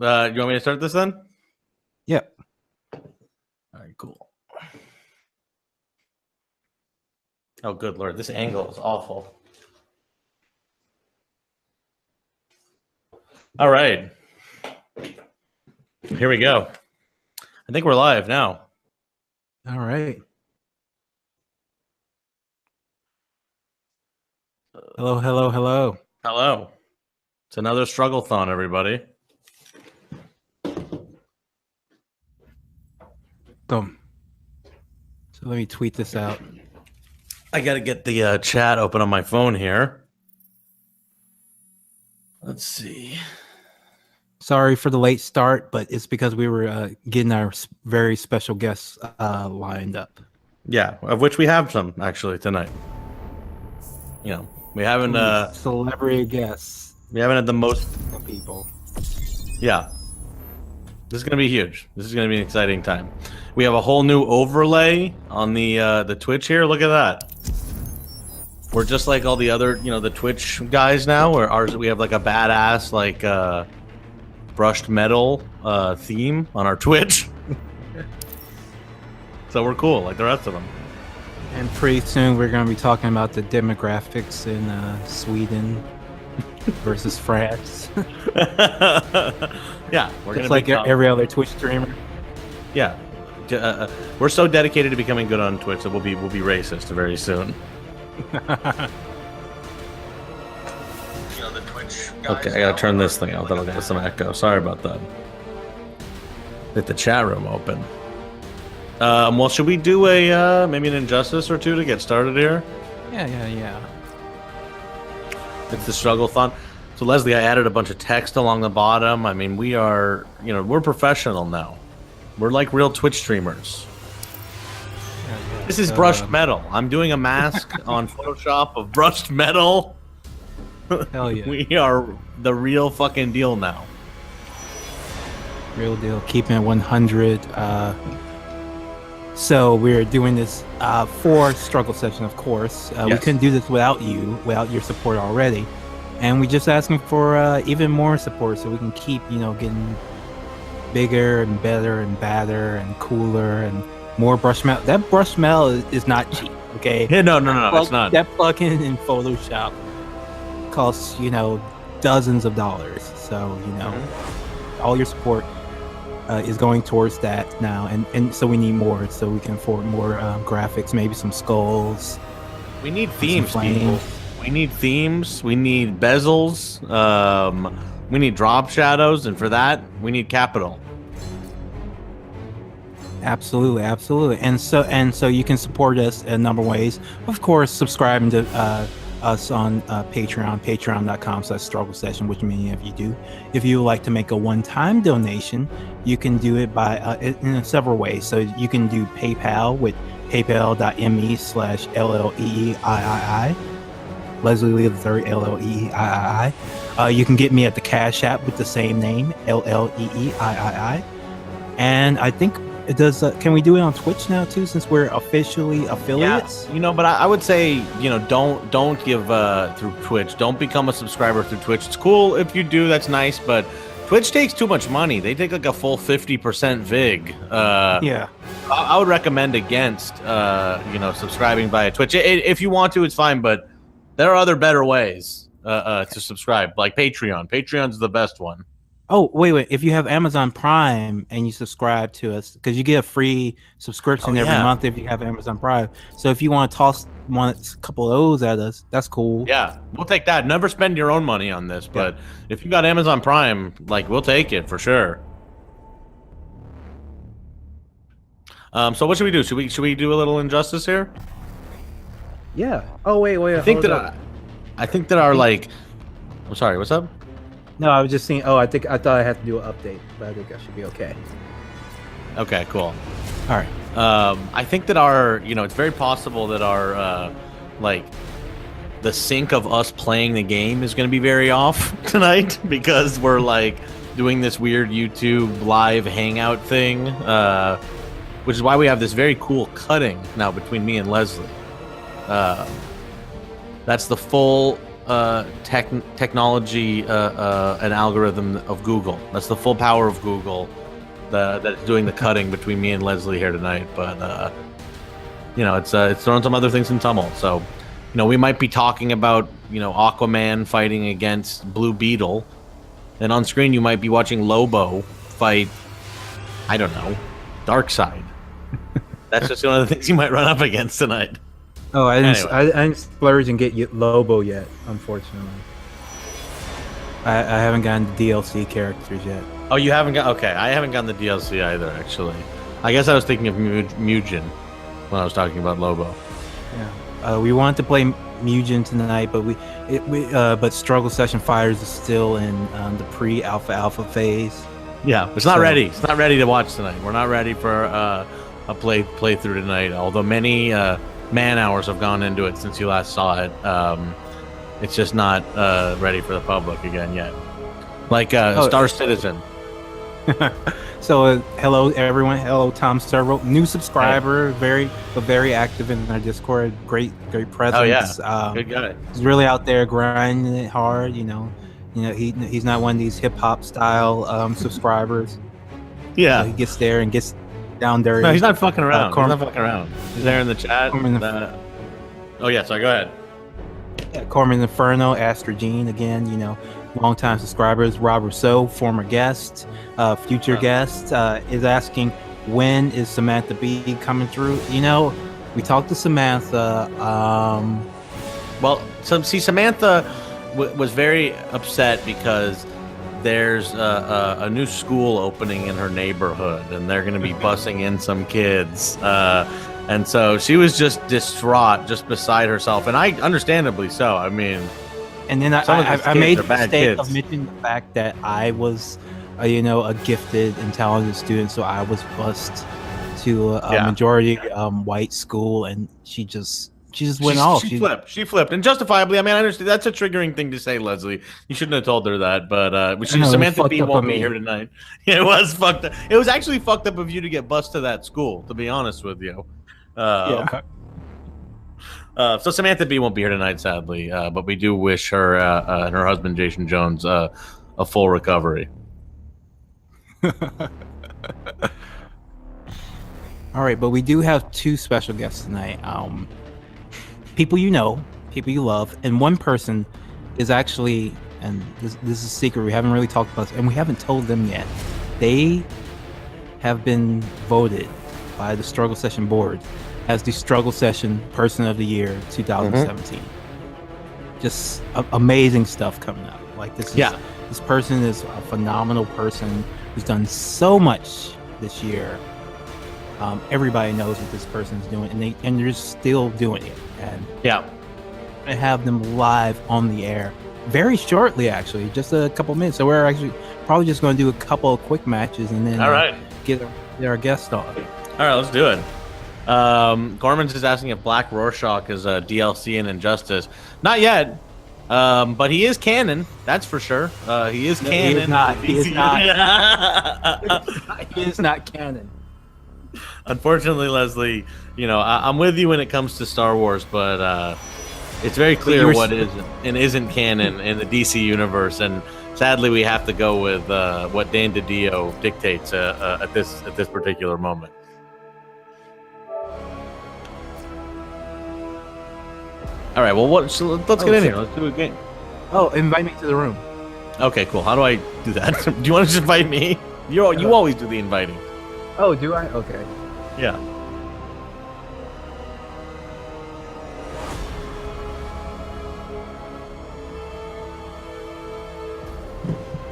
You want me to start this then? Yep. All right, cool. Oh, good Lord. This angle is awful. All right. Here we go. I think we're live now. All right. Hello, hello, hello. Hello. It's another struggle-thon, everybody. Boom. So let me tweet this out. I got to get the chat open on my phone here. Let's see. Sorry for the late start, but it's because we were getting our very special guests lined up. Yeah, of which we have some, actually, tonight. You know, we haven't... celebrity guests. We haven't had the most... people. Yeah. This is going to be huge. This is going to be an exciting time. We have a whole new overlay on the Twitch here. Look at that. We're just like all the other, you know, the Twitch guys now. Where ours, we have like a badass, like, brushed metal theme on our Twitch. So we're cool, like the rest of them. And pretty soon we're going to be talking about the demographics in Sweden versus France. Yeah, we're just like every other Twitch streamer. Yeah, we're so dedicated to becoming good on Twitch that we'll be racist very soon. Okay, I gotta turn this thing out. That'll get some echo. Sorry about that. Get the chat room open. Well, should we do a maybe an injustice or two to get started here? Yeah. It's the struggle-thon. So Leslie, I added a bunch of text along the bottom. I mean, we are, you know, we're professional now. We're like real Twitch streamers. Yeah. This is brushed metal. I'm doing a mask on Photoshop of brushed metal. Hell yeah. We are the real fucking deal now. Real deal. Keeping it 100. So we're doing this for Struggle Session, of course. Yes. We couldn't do this without you, without your support already. And we're just asking for even more support so we can keep, you know, getting bigger and better and badder and cooler and more brush metal. That brush metal is not cheap, okay? Yeah, no, it's not. That plugin in Photoshop costs, you know, dozens of dollars. So, you know, all your support is going towards that now. And so we need more so we can afford more graphics, maybe some skulls. We need themes, people. We need themes. We need bezels. We need drop shadows, and for that, we need capital. Absolutely. And so you can support us in a number of ways. Of course, subscribing to us on Patreon, patreon.com/struggle session, which many of you do. If you would like to make a one-time donation, you can do it by in several ways. So you can do PayPal with paypal.me/LLEEIII. Leslie Lee III, LLEEIII. You can get me at the Cash App with the same name, LLEEIII. And I think it does. Can we do it on Twitch now too, since we're officially affiliates? Yeah, you know, but I would say, you know, don't give through Twitch. Don't become a subscriber through Twitch. It's cool if you do. That's nice, but Twitch takes too much money. They take like a full 50% VIG. Yeah. I would recommend against, you know, subscribing via Twitch. If you want to, it's fine, but there are other better ways to subscribe, like Patreon. Patreon's the best one. Oh, wait. If you have Amazon Prime and you subscribe to us, because you get a free subscription every month if you have Amazon Prime. So if you want to toss a couple of those at us, that's cool. Yeah, we'll take that. Never spend your own money on this, but if you got Amazon Prime, like, we'll take it for sure. So what should we do? Should we do a little injustice here? Yeah. Oh, wait. I think that our like. I'm sorry. What's up? No, I was just saying. Oh, I thought I had to do an update, but I think I should be okay. Okay. Cool. All right. I think that our, you know, it's very possible that our, like, the sync of us playing the game is going to be very off tonight because we're like doing this weird YouTube live hangout thing, which is why we have this very cool cutting now between me and Leslie. That's the full technology and algorithm of Google. That's the full power of Google that's doing the cutting between me and Leslie here tonight. But it's throwing some other things in tumult. So, we might be talking about Aquaman fighting against Blue Beetle, and on screen you might be watching Lobo fight, I don't know, Darkseid. That's just one of the things you might run up against tonight. Oh, I didn't splurge and get Lobo yet, unfortunately. I haven't gotten the DLC characters yet. Oh, you haven't got... Okay, I haven't gotten the DLC either, actually. I guess I was thinking of Mugen when I was talking about Lobo. Yeah. We wanted to play Mugen tonight, but but Struggle Session Fighters is still in the pre-alpha phase. Yeah, it's not ready. It's not ready to watch tonight. We're not ready for a playthrough tonight, although many... man hours have gone into it since you last saw it. It's just not ready for the public again yet. Like Star Citizen. So hello everyone. Hello Tom Servo, new subscriber, very active in our Discord. Great presence. Oh yeah, good guy. He's really out there grinding it hard. He's not one of these hip hop style subscribers. Yeah, so he gets there and gets down there. No, he's not fucking around. He's not fucking around. He's there in the chat. Oh yeah, sorry. Go ahead. Yeah, Corman Inferno, Astra Jean again. Longtime subscribers. Rob Rousseau, former guest, future guest, is asking when is Samantha B coming through. We talked to Samantha. Samantha was very upset because there's a new school opening in her neighborhood, and they're going to be busing in some kids. And so she was just distraught, just beside herself. And I, understandably so. I mean, and then I made the mistake of mentioning the fact that I was, a gifted and talented student. So I was bused to a majority white school, and she just went off. She flipped, and justifiably. I mean, I understand that's a triggering thing to say, Leslie. You shouldn't have told her that, but Samantha B won't be here tonight. It was fucked up. It was actually fucked up of you to get bused to that school, to be honest with you. So Samantha B won't be here tonight, sadly, but we do wish her and her husband Jason Jones a full recovery. All right, but we do have two special guests tonight. People people you love, and one person is actually, and this is a secret, we haven't really talked about, and we haven't told them yet. They have been voted by the Struggle Session board as the Struggle Session Person of the Year 2017. Just amazing stuff coming up. Like this person is a phenomenal person who's done so much this year. Everybody knows what this person's doing, and they're still doing it. And I have them live on the air very shortly, actually, just a couple minutes. So we're actually probably just going to do a couple of quick matches and then get our guest on. All right, let's do it. Gorman's is asking if Black Rorschach is a DLC in Injustice. Not yet, but he is canon. That's for sure. He is canon. He is not. He is not canon. Unfortunately, Leslie, I'm with you when it comes to Star Wars, but it's very clear what is and isn't canon in the DC universe, and sadly, we have to go with what Dan DiDio dictates at this particular moment. All right, well, let's get in here. Let's do a game. Oh, invite me to the room. Okay, cool. How do I do that? Do you want to just invite me? You always do the inviting. Oh, do I? Okay. Yeah.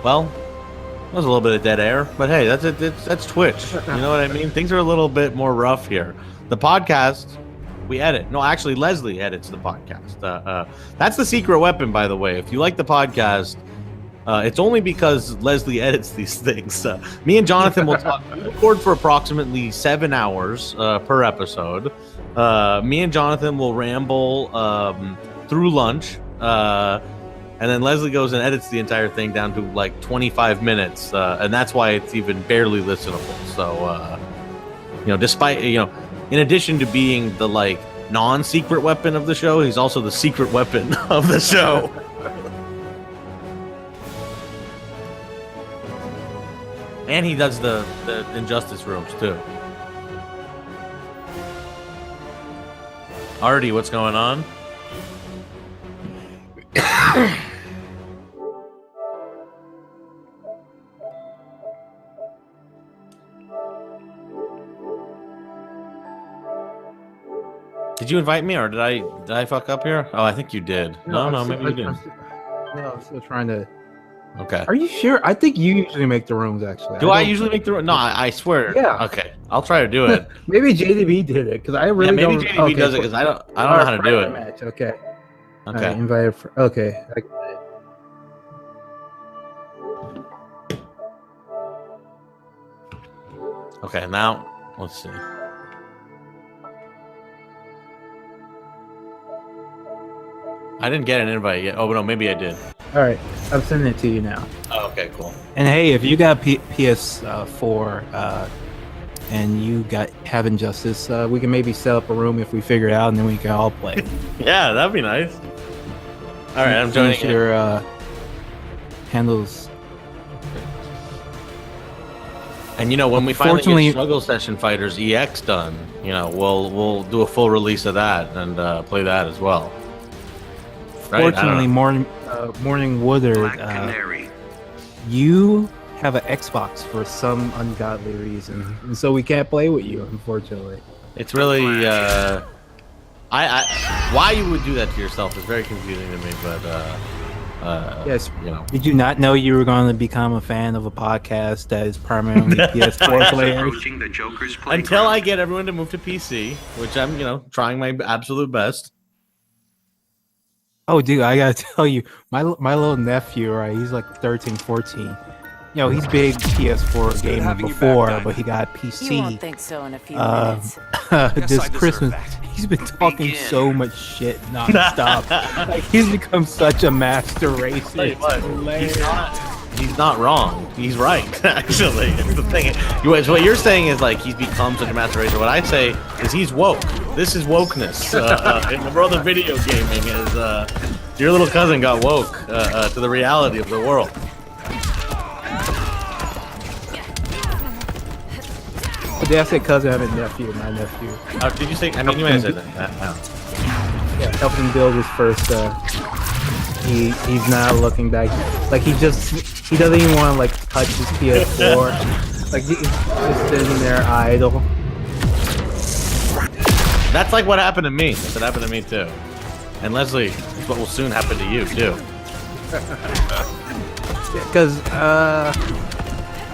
Well, that was a little bit of dead air, but hey, that's Twitch. You know what I mean? Things are a little bit more rough here. The podcast, we edit. No, actually, Leslie edits the podcast. That's the secret weapon, by the way. If you like the podcast, it's only because Leslie edits these things. Me and Jonathan will talk. We record for approximately 7 hours per episode. Me and Jonathan will ramble through lunch. And then Leslie goes and edits the entire thing down to like 25 minutes. And that's why it's even barely listenable. So, despite, in addition to being the like non-secret weapon of the show, he's also the secret weapon of the show. And he does the Injustice rooms too. Artie, what's going on? Did you invite me, or did I fuck up here? Oh, I think you did. No, maybe you didn't. No, I'm still trying to. Okay. Are you sure? I think you usually make the rooms. Actually, Do I usually make the room? No, I swear. Yeah. Okay, I'll try to do it. Maybe JDB did it because I really maybe don't. JDB does it because I don't know how to do it. Match. Okay. Okay. Invited for. Okay. Okay. Now let's see. I didn't get an invite yet. Oh no, maybe I did. All right, I'm sending it to you now. Oh, okay, cool. And hey, if you got PS4 and you have Injustice, we can maybe set up a room if we figure it out, and then we can all play. Yeah, that'd be nice. All right, I'm joining you. Your handles. And when we finally Fortunately- get Struggle Session Fighters EX done, we'll do a full release of that and play that as well. Right? Fortunately, Morning Woodard, you have an Xbox for some ungodly reason, and so we can't play with you, unfortunately. It's really why you would do that to yourself is very confusing to me, but Yes. Did you not know you were going to become a fan of a podcast that is primarily PS4 players? Until I get everyone to move to PC, which I'm trying my absolute best. Oh, dude, I gotta tell you, my little nephew, right? He's like 13, 14. He's big PS4 gamer before, but he got PC. You won't think so in a few minutes. This Christmas. He's been talking so much shit nonstop. Like he's become such a master racer. It's hilarious. He's not wrong. He's right, actually. It's the thing. What you're saying is like he's become such a master racer. What I say is he's woke. This is wokeness. In the world of video gaming, is your little cousin got woke to the reality of the world. But I said cousin, I meant nephew, my nephew. Did you say? I mean, you might have said that. Yeah, helped him build his first. He's not looking back. Like he doesn't even want to like touch his PS4. Like he's just sitting there idle. That's like what happened to me. That happened to me too. And Leslie, it's what will soon happen to you too. Because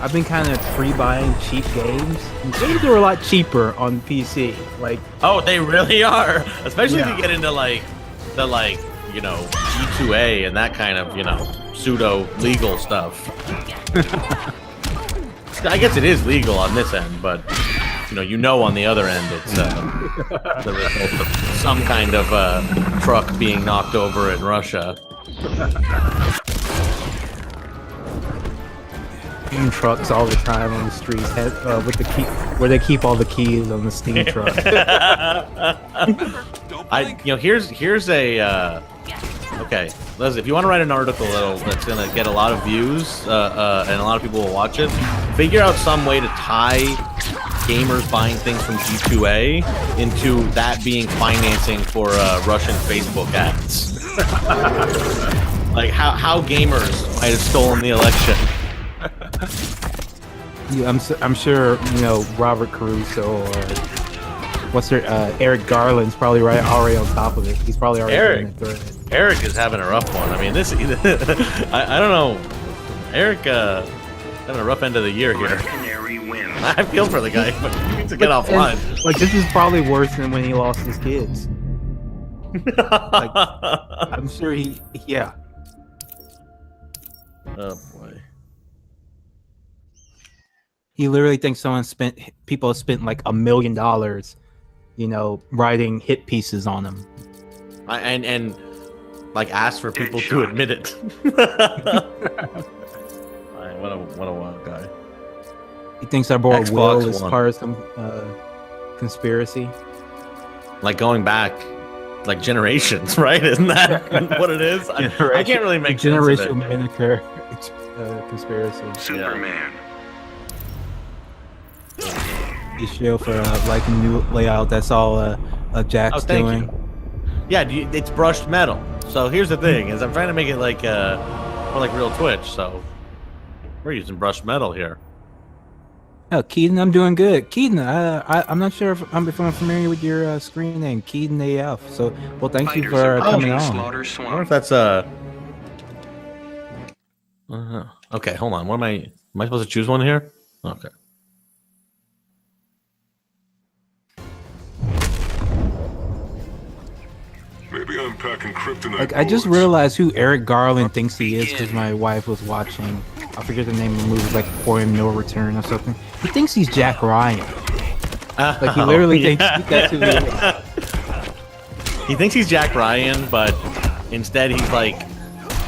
I've been kind of pre-buying cheap games. And games are a lot cheaper on PC. Like, oh, they really are. Especially if you get into the G2A and that kind of pseudo legal stuff. I guess it is legal on this end, but on the other end it's the result of some kind of truck being knocked over in Russia. Steam trucks all the time on the streets with the key, where they keep all the keys on the Steam truck. Here's a okay, Leslie, if you want to write an article that's gonna get a lot of views and a lot of people will watch it, figure out some way to tie gamers buying things from G2A into that being financing for Russian Facebook ads. Like how gamers might have stolen the election. I'm sure Robert Caruso or Eric Garland's probably already on top of it. He's probably already Eric is having a rough one. I mean, this I don't know. Eric having a rough end of the year here. I feel for the guy, but he needs to get offline. Like this is probably worse than when he lost his kids. Like, I'm sure yeah. Oh boy. He literally thinks people have spent like $1 million, writing hit pieces on him. And like ask for people to admit it. What a wild guy. He thinks our boy Xbox Will is One. part of some conspiracy. Like going back like generations, right? Isn't that what it is? I can't really make sense of it. Generational Miniker conspiracy. Superman. the show for liking the new layout. That's all Jack's thank doing. you. Yeah, it's brushed metal. So here's the thing: is I'm trying to make it like more like real Twitch. So we're using brushed metal here. Oh, Keaton, I'm doing good. Keaton, I'm not sure if I'm familiar with your screen name, Keaton AF. So, well, thank you for coming on. I wonder if that's okay, hold on. What am I supposed to choose one here? Okay. Maybe I'm packing kryptonite. Like, I just realized who Eric Garland thinks he is because my wife was watching. I forget the name of the movie, like Poem No Return or something. He thinks he's Jack Ryan. Like, he literally thinks that's who he is. He thinks he's Jack Ryan, but instead he's like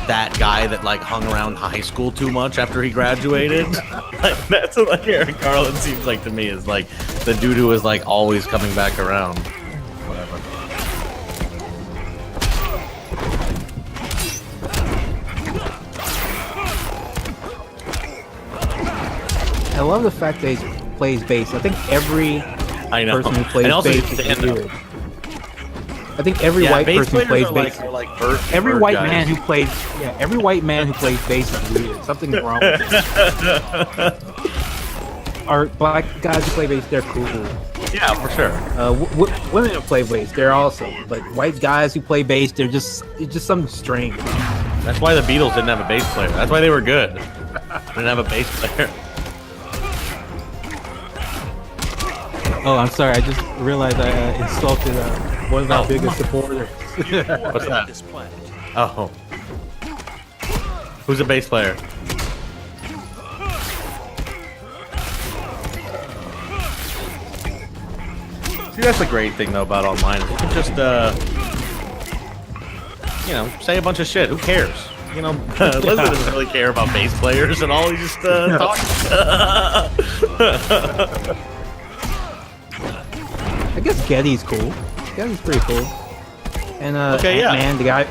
that guy that like hung around high school too much after he graduated. Like, that's what like Eric Garland seems like to me, is like the dude who is like always coming back around. Whatever. I love the fact that he plays bass. I think every I know. person who plays And also bass he's is stand-up. weird. I think every Yeah, white bass person who players plays are bass, like bird every white guys. man who plays, every white man who plays bass is weird. Something's wrong with it. Or black guys who play bass, they're cool. Yeah, for sure. Women who play bass, they're awesome. But white guys who play bass, it's just something strange. That's why the Beatles didn't have a bass player. That's why they were good. They didn't have a bass player. Oh, I'm sorry. I just realized I insulted one of our biggest supporters. What's that? Oh. Who's a bass player? See, that's the great thing though about online. You can just say a bunch of shit. Who cares? You know, Leslie doesn't really care about bass players at all. He just talks. I guess Getty's cool. Getty's pretty cool. And Okay, yeah. Ant-Man, the guy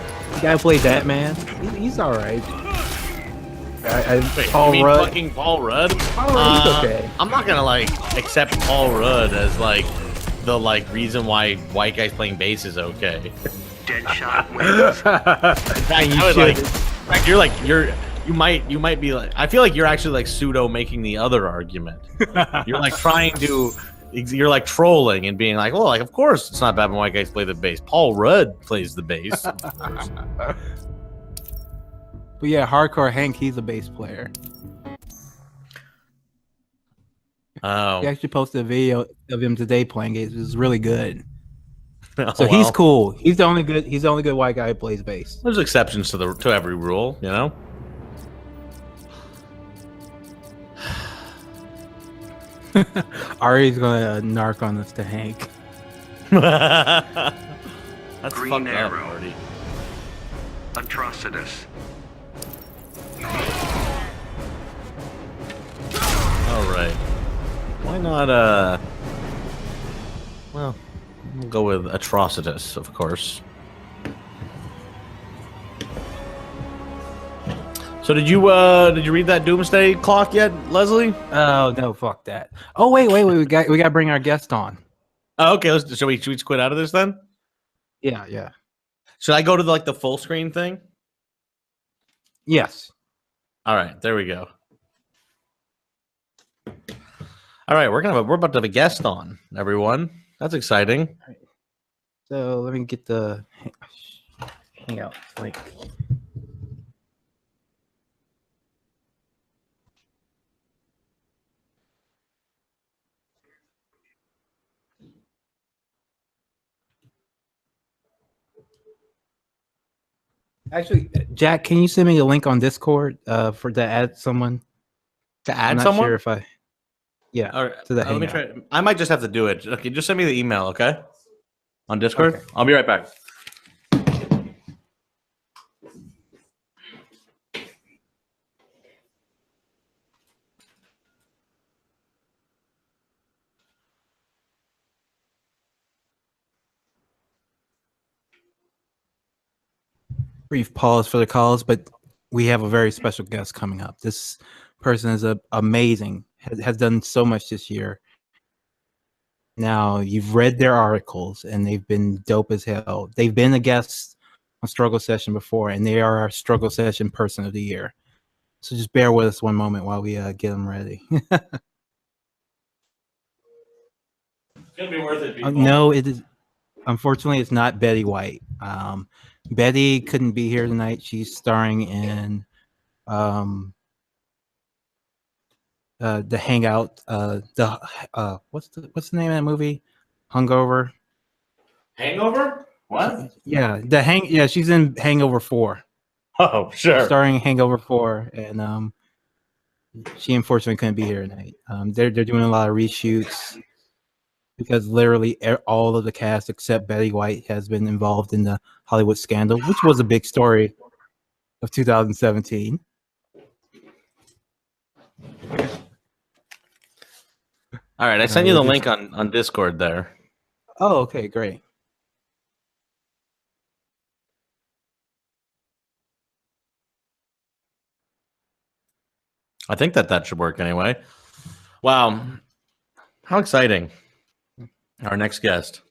who played that man, he's all right. Wait, Paul you mean Rudd. fucking Paul Rudd? Paul Rudd, he's okay. I'm not gonna like accept Paul Rudd as like the like reason why white guys playing bass is okay. Deadshot wins. In fact, I would like. In fact, you might be like. I feel like you're actually like pseudo making the other argument. You're like trying to. You're like trolling and being like, well, like of course it's not bad when white guys play the bass. Paul Rudd plays the bass. But yeah, Hardcore Hank, he's a bass player. Oh, He actually posted a video of him today playing it. It was really good. oh, So he's well. cool. He's the only good white guy who plays bass. There's exceptions to every rule, you know. Ari's gonna narc on us to Hank. That's Green fucked up, Arrow. Marty. Atrocitus. All right. Why not? Well, we'll go with Atrocitus, of course. So did you read that Doomsday Clock yet, Leslie? Oh no, fuck that. Oh wait, we got to bring our guest on. Oh, okay. Should we quit out of this then? Yeah. Should I go to the full screen thing? Yes. All right, there we go. All right, we're about to have a guest on, everyone. That's exciting. So let me get the hangout link. Actually, Jack, can you send me a link on Discord for to add someone? To I'm add not someone? sure if I. Yeah. All right, to the let me Hangout. try. I might just have to do it. Okay, just send me the email, okay? On Discord. Okay. I'll be right back. Brief pause for the calls, but we have a very special guest coming up. This person is amazing. Has done so much this year. Now, you've read their articles, and they've been dope as hell. They've been a guest on Struggle Session before, and they are our Struggle Session Person of the Year. So just bear with us one moment while we get them ready. It's gonna be worth it. People. No, it is. Unfortunately, it's not Betty White. Betty couldn't be here tonight. She's starring in the Hangout. What's the name of that movie? Hungover. Hangover? What? Yeah, Yeah, she's in Hangover 4. Oh, sure. Starring in Hangover 4, and she unfortunately couldn't be here tonight. They're doing a lot of reshoots because literally all of the cast except Betty White has been involved in the Hollywood scandal, which was a big story of 2017. All right, I sent you the link on Discord there. Oh, okay, great. I think that should work anyway. Wow, how exciting! Our next guest.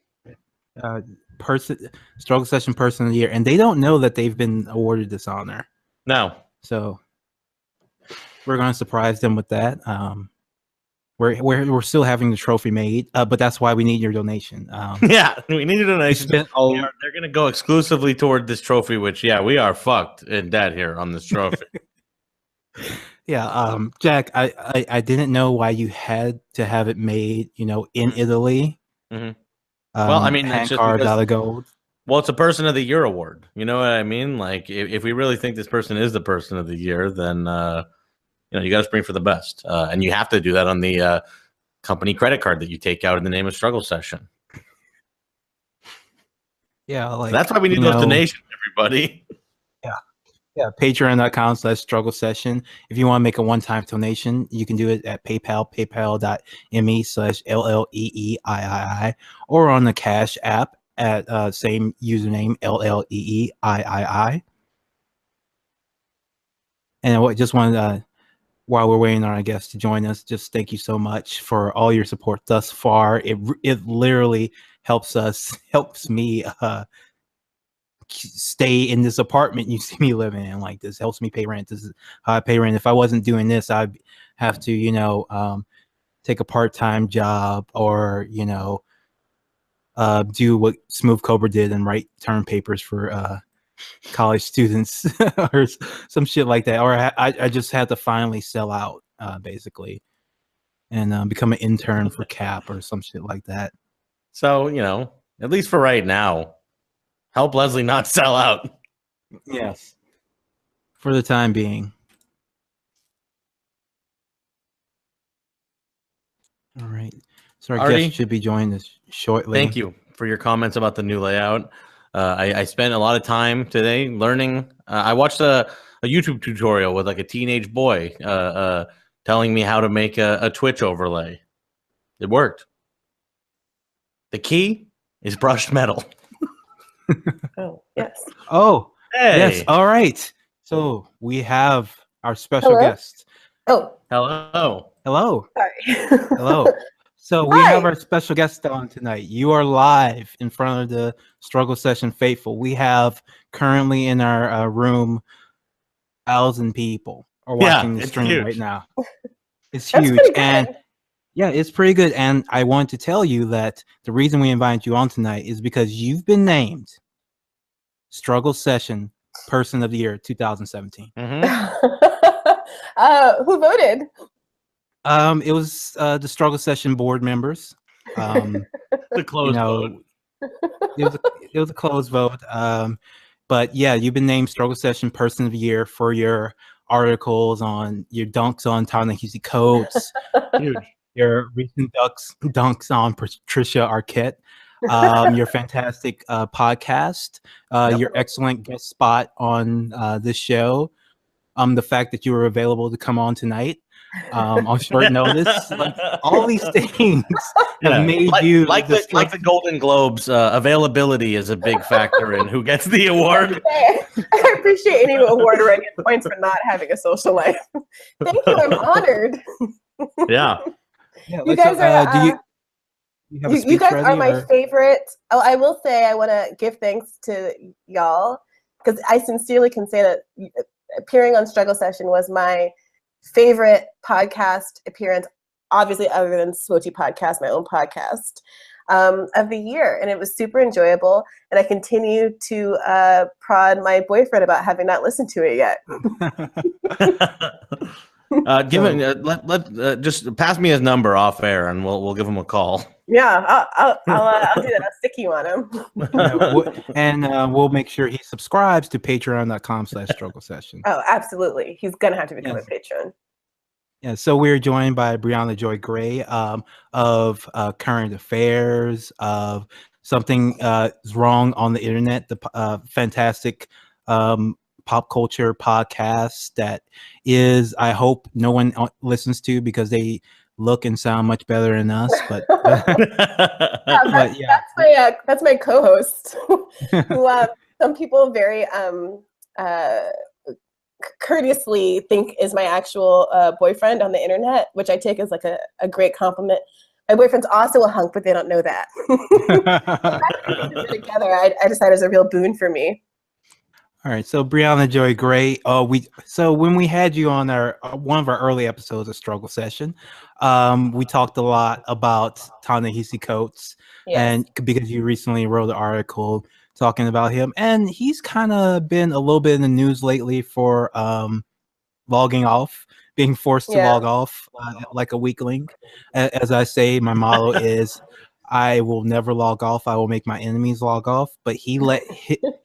Struggle Session Person of the Year, and they don't know that they've been awarded this honor. No, so we're going to surprise them with that. We're still having the trophy made, but that's why we need your donation. Yeah, we need a donation. They're going to go exclusively toward this trophy, which we are fucked in debt here on this trophy. Yeah, Jack, I didn't know why you had to have it made, in Italy. Mm-hmm. Well, I mean, hand carved out of gold. Well, it's a Person of the Year award. You know what I mean? Like, if we really think this person is the Person of the Year, then you got to spring for the best, and you have to do that on the company credit card that you take out in the name of Struggle Session. Yeah, like that's why we need those donations, everybody. Yeah, patreon.com/struggle session. If you want to make a one-time donation, you can do it at PayPal, paypal.me/LLEEIII, or on the Cash app at same username, LLEEIII. And I just wanted while we're waiting on our guests to join us, just thank you so much for all your support thus far. It literally helps me stay in this apartment you see me living in. Like, this helps me pay rent. This is how I pay rent. If I wasn't doing this, I'd have to take a part-time job or do what Smooth Cobra did and write term papers for college students or some shit like that. Or I just had to finally sell out basically and become an intern for Cap or some shit like that. So at least for right now, help Leslie not sell out. Yes. For the time being. All right. So our guest should be joining us shortly. Thank you for your comments about the new layout. I spent a lot of time today learning. I watched a YouTube tutorial with like a teenage boy telling me how to make a Twitch overlay. It worked. The key is brushed metal. Oh, yes. Oh, hey. Yes. All right. So we have our special guest. Oh. Hello. Sorry. Hello. So we have our special guest on tonight. You are live in front of the Struggle Session faithful. We have currently in our room 1,000 people are watching the stream right now. It's huge. And yeah, it's pretty good. And I want to tell you that the reason we invited you on tonight is because you've been named Struggle Session Person of the Year 2017. Mm-hmm. Who voted? It was the Struggle Session board members. The closed vote. It was a closed vote. But yeah, you've been named Struggle Session Person of the Year for your articles on your dunks on Ta-Nehisi Coates. Dude. Your recent dunks on Patricia Arquette, your fantastic podcast, your excellent guest spot on this show, the fact that you were available to come on tonight on short notice, like all these things have made you like the Golden Globes. Availability is a big factor in who gets the award. I appreciate any award where I get points for not having a social life. Thank you, I'm honored. Yeah. Yeah, you guys are. You have a You speech guys ready, are my or- favorite. Oh, I will say I want to give thanks to y'all because I sincerely can say that appearing on Struggle Session was my favorite podcast appearance, obviously other than Smoti Podcast, my own podcast, of the year. And it was super enjoyable. And I continue to prod my boyfriend about having not listened to it yet. Just pass me his number off air, and we'll give him a call. Yeah, I'll do that. I'll stick you on him. We'll make sure he subscribes to patreon.com/struggle session. Oh, absolutely. He's gonna have to become Yes. a patron. Yeah, so we're joined by Brianna Joy Gray of Current Affairs, of Something is Wrong on the Internet, the fantastic pop culture podcast that is, I hope no one listens to because they look and sound much better than us. But, but yeah, that's my co-host, who some people very courteously think is my actual boyfriend on the internet, which I take as like a great compliment. My boyfriend's also a hunk, but they don't know that. Together, I decided it was a real boon for me. All right, so Brianna Joy Gray, so when we had you on our one of our early episodes of Struggle Session, we talked a lot about Ta-Nehisi Coates, Yes. and because you recently wrote an article talking about him, and he's kind of been a little bit in the news lately for logging off, being forced to log off like a weakling. As I say, my motto is, I will never log off. I will make my enemies log off. But he let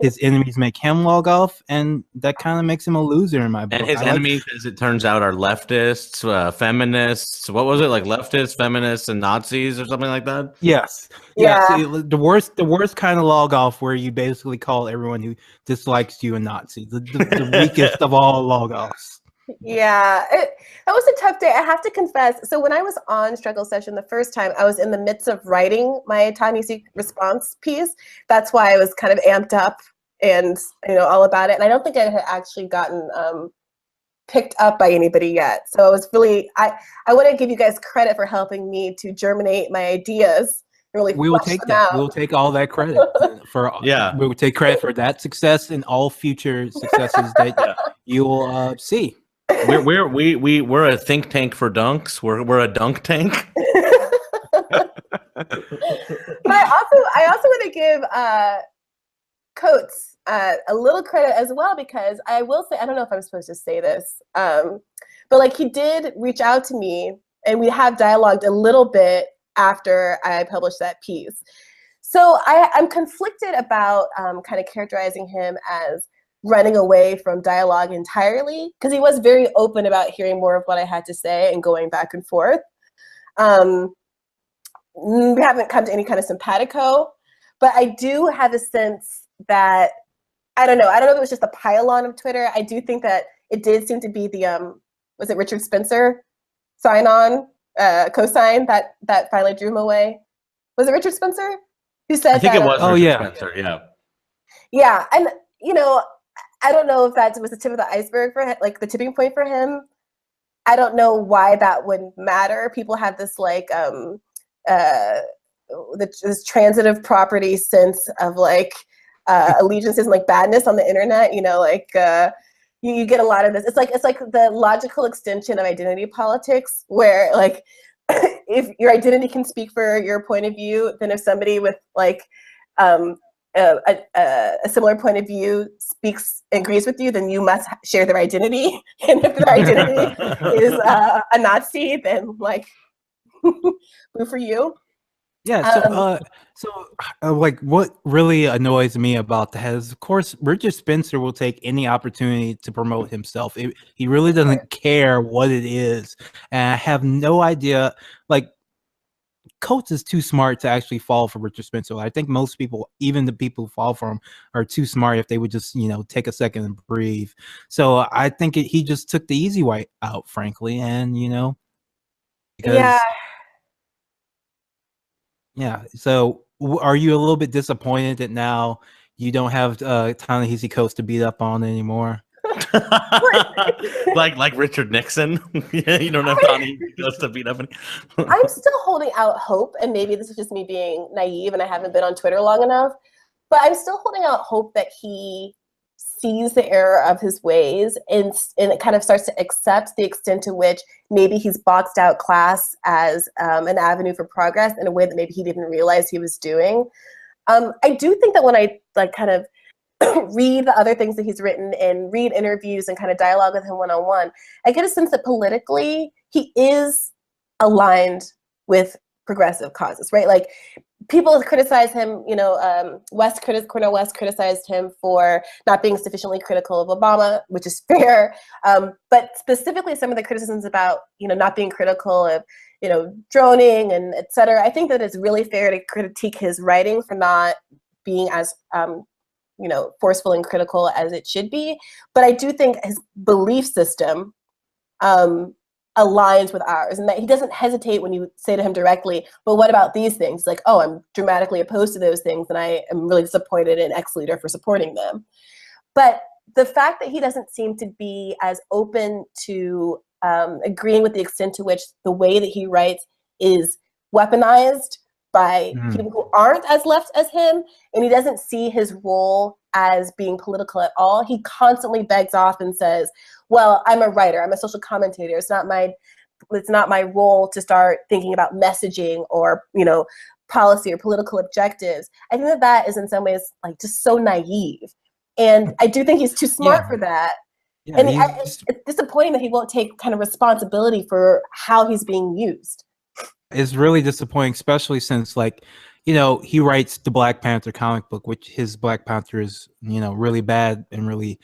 his enemies make him log off, and that kind of makes him a loser in my book. And his enemies, as it turns out, are leftists, feminists. What was it, like leftists, feminists, and Nazis, or something like that? Yes. Yeah. See, the worst kind of log off, where you basically call everyone who dislikes you a Nazi. The weakest of all log offs. Yeah, that was a tough day. I have to confess. So when I was on Struggle Session the first time, I was in the midst of writing my Ta-Nehisi response piece. That's why I was kind of amped up and all about it. And I don't think I had actually gotten picked up by anybody yet. So I was really I want to give you guys credit for helping me to germinate my ideas. Really, we will take that. We'll take all that credit for. Yeah, we will take credit for that success and all future successes that you will see. We're a think tank for dunks. We're a dunk tank. But I also want to give Coates a little credit as well, because I will say, I don't know if I'm supposed to say this, but like he did reach out to me and we have dialogued a little bit after I published that piece. So I'm conflicted about kind of characterizing him as running away from dialogue entirely, because he was very open about hearing more of what I had to say and going back and forth. We haven't come to any kind of simpatico, but I do have a sense that, I don't know if it was just a pile-on of Twitter. I do think that it did seem to be the, was it Richard Spencer sign-on, cosign that finally drew him away? Was it Richard Spencer who said that? I think it was Richard yeah. Spencer, yeah. Yeah, and I don't know if that was the tip of the iceberg for him, like the tipping point for him. I don't know why that would matter. People have this like this transitive property sense of like allegiances and like badness on the internet. You get a lot of this. It's like the logical extension of identity politics, where like if your identity can speak for your point of view, then if somebody with like a similar point of view agrees with you, then you must share their identity. And if their identity is a Nazi, then like, boo for you. Yeah. Like what really annoys me about that is, of course, Richard Spencer will take any opportunity to promote himself. He really doesn't care what it is. And I have no idea, like, Coates is too smart to actually fall for Richard Spencer. I think most people, even the people who fall for him, are too smart if they would just, take a second and breathe. So I think he just took the easy way out, frankly, and because yeah. So are you a little bit disappointed that now you don't have Ta-Nehisi Coates to beat up on anymore? like Richard Nixon. You don't have Donnie goes to beat up. I'm still holding out hope, and maybe this is just me being naive and I haven't been on Twitter long enough, but I'm still holding out hope that he sees the error of his ways and it kind of starts to accept the extent to which maybe he's boxed out class as an avenue for progress in a way that maybe he didn't realize he was doing. I do think that when I like kind of read the other things that he's written and read interviews and kind of dialogue with him one-on-one, I get a sense that politically he is aligned with progressive causes, right? Like people criticize him, you know, Cornel West criticized him for not being sufficiently critical of Obama, which is fair. But specifically some of the criticisms about, you know, not being critical of, you know, droning and et cetera. I think that it's really fair to critique his writing for not being as, you know, forceful and critical as it should be. But I do think his belief system aligns with ours, and that he doesn't hesitate when you say to him directly, but what about these things? Like, oh, I'm dramatically opposed to those things, and I am really disappointed in X leader for supporting them. But the fact that he doesn't seem to be as open to agreeing with the extent to which the way that he writes is weaponized by people who aren't as left as him, and he doesn't see his role as being political at all. He constantly begs off and says, well, I'm a writer, I'm a social commentator. It's not my role to start thinking about messaging or, you know, policy or political objectives. I think that that is in some ways like just so naive. And I do think he's too smart for that. Yeah, and it's disappointing that he won't take kind of responsibility for how he's being used. It's really disappointing, especially since, like, you know, he writes the Black Panther comic book, which his Black Panther is, you know, really bad and really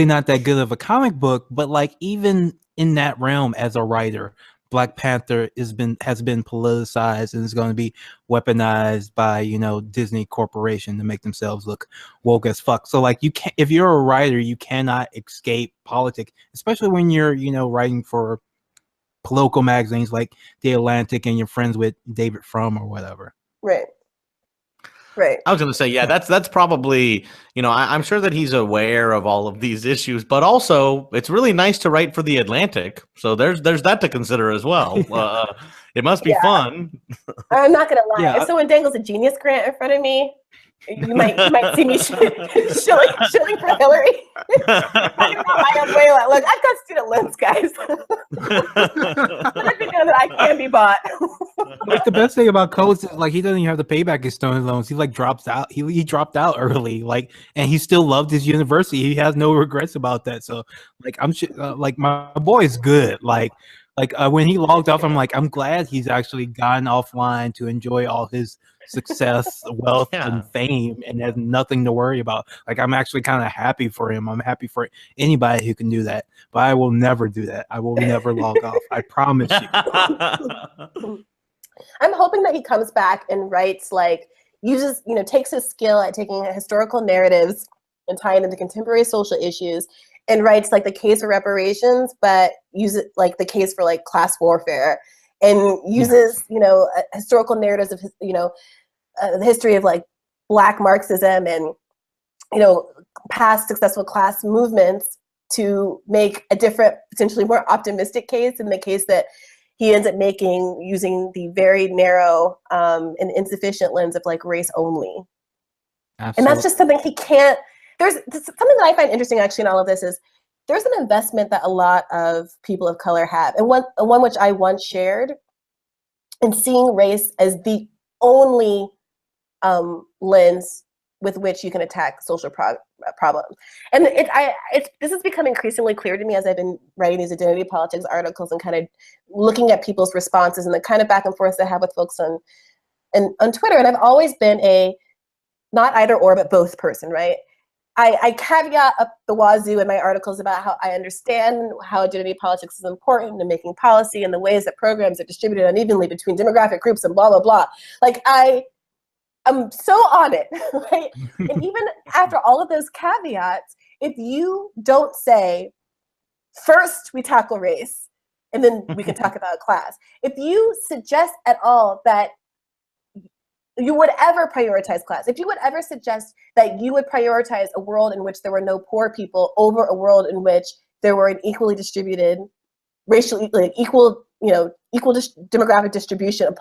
not that good of a comic book. But like, even in that realm as a writer, Black Panther has been politicized and is going to be weaponized by, you know, Disney Corporation to make themselves look woke as fuck. So like, you can't, if you're a writer, you cannot escape politics, especially when you're, you know, writing for political magazines like The Atlantic and you're friends with David Frum or whatever. Right. Right. I was going to say, yeah, that's probably, you know, I'm sure that he's aware of all of these issues, but also it's really nice to write for The Atlantic. So there's that to consider as well. It must be fun. I'm not going to lie. Yeah. If someone dangles a Genius Grant in front of me, you might see me shilling for Hillary. Look, I've got student loans, guys. I think that I can be bought. Like, the best thing about Coates is like he doesn't even have to pay back his student loans. He like drops out. He dropped out early, like, and he still loved his university. He has no regrets about that. So like, I'm like, my boy is good. Like when he logged off, I'm like, I'm glad he's actually gotten offline to enjoy all his success, wealth, and fame, and has nothing to worry about. Like, I'm actually kind of happy for him. I'm happy for anybody who can do that, but I will never do that. I will never log off. I promise you. I'm hoping that he comes back and writes, like, uses, you know, takes his skill at taking historical narratives and tying them to contemporary social issues and writes like the case for reparations, but use it like the case for like class warfare, and uses, you know, historical narratives of, you know, the history of like Black Marxism and, you know, past successful class movements to make a different, potentially more optimistic case in the case that he ends up making using the very narrow and insufficient lens of like race only. Absolutely. And that's just something he can't. There's something that I find interesting actually in all of this is there's an investment that a lot of people of color have, and one which I once shared, in seeing race as the only lens with which you can attack social problems. And this has become increasingly clear to me as I've been writing these identity politics articles and kind of looking at people's responses and the kind of back and forth I have with folks on Twitter. And I've always been a not either or, but both person, right? I caveat up the wazoo in my articles about how I understand how identity politics is important in making policy and the ways that programs are distributed unevenly between demographic groups and blah, blah, blah. Like, I'm so on it, right? And even after all of those caveats, if you don't say, first we tackle race, and then we can talk about class. If you suggest at all that you would ever prioritize class, if you would ever suggest that you would prioritize a world in which there were no poor people over a world in which there were an equally distributed, racially equal, demographic distribution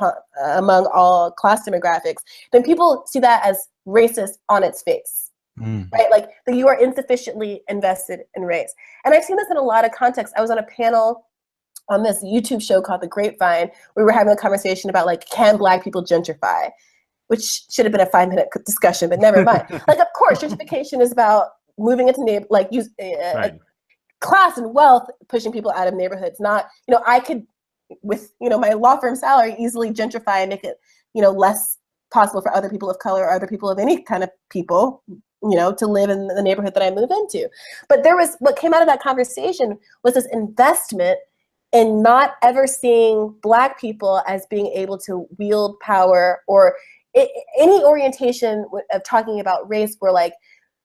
among all class demographics, then people see that as racist on its face. Right? Like that you are insufficiently invested in race. And I've seen this in a lot of contexts. I was on a panel on this YouTube show called The Grapevine. We were having a conversation about like, can Black people gentrify? Which should have been a 5-minute discussion, but never mind. Like, of course, gentrification is about moving into right. Class and wealth, pushing people out of neighborhoods. Not, I could, with my law firm salary, easily gentrify and make it, less possible for other people of color or other people of any kind of people, to live in the neighborhood that I move into. But what came out of that conversation was this investment in not ever seeing Black people as being able to wield power, or any orientation of talking about race where like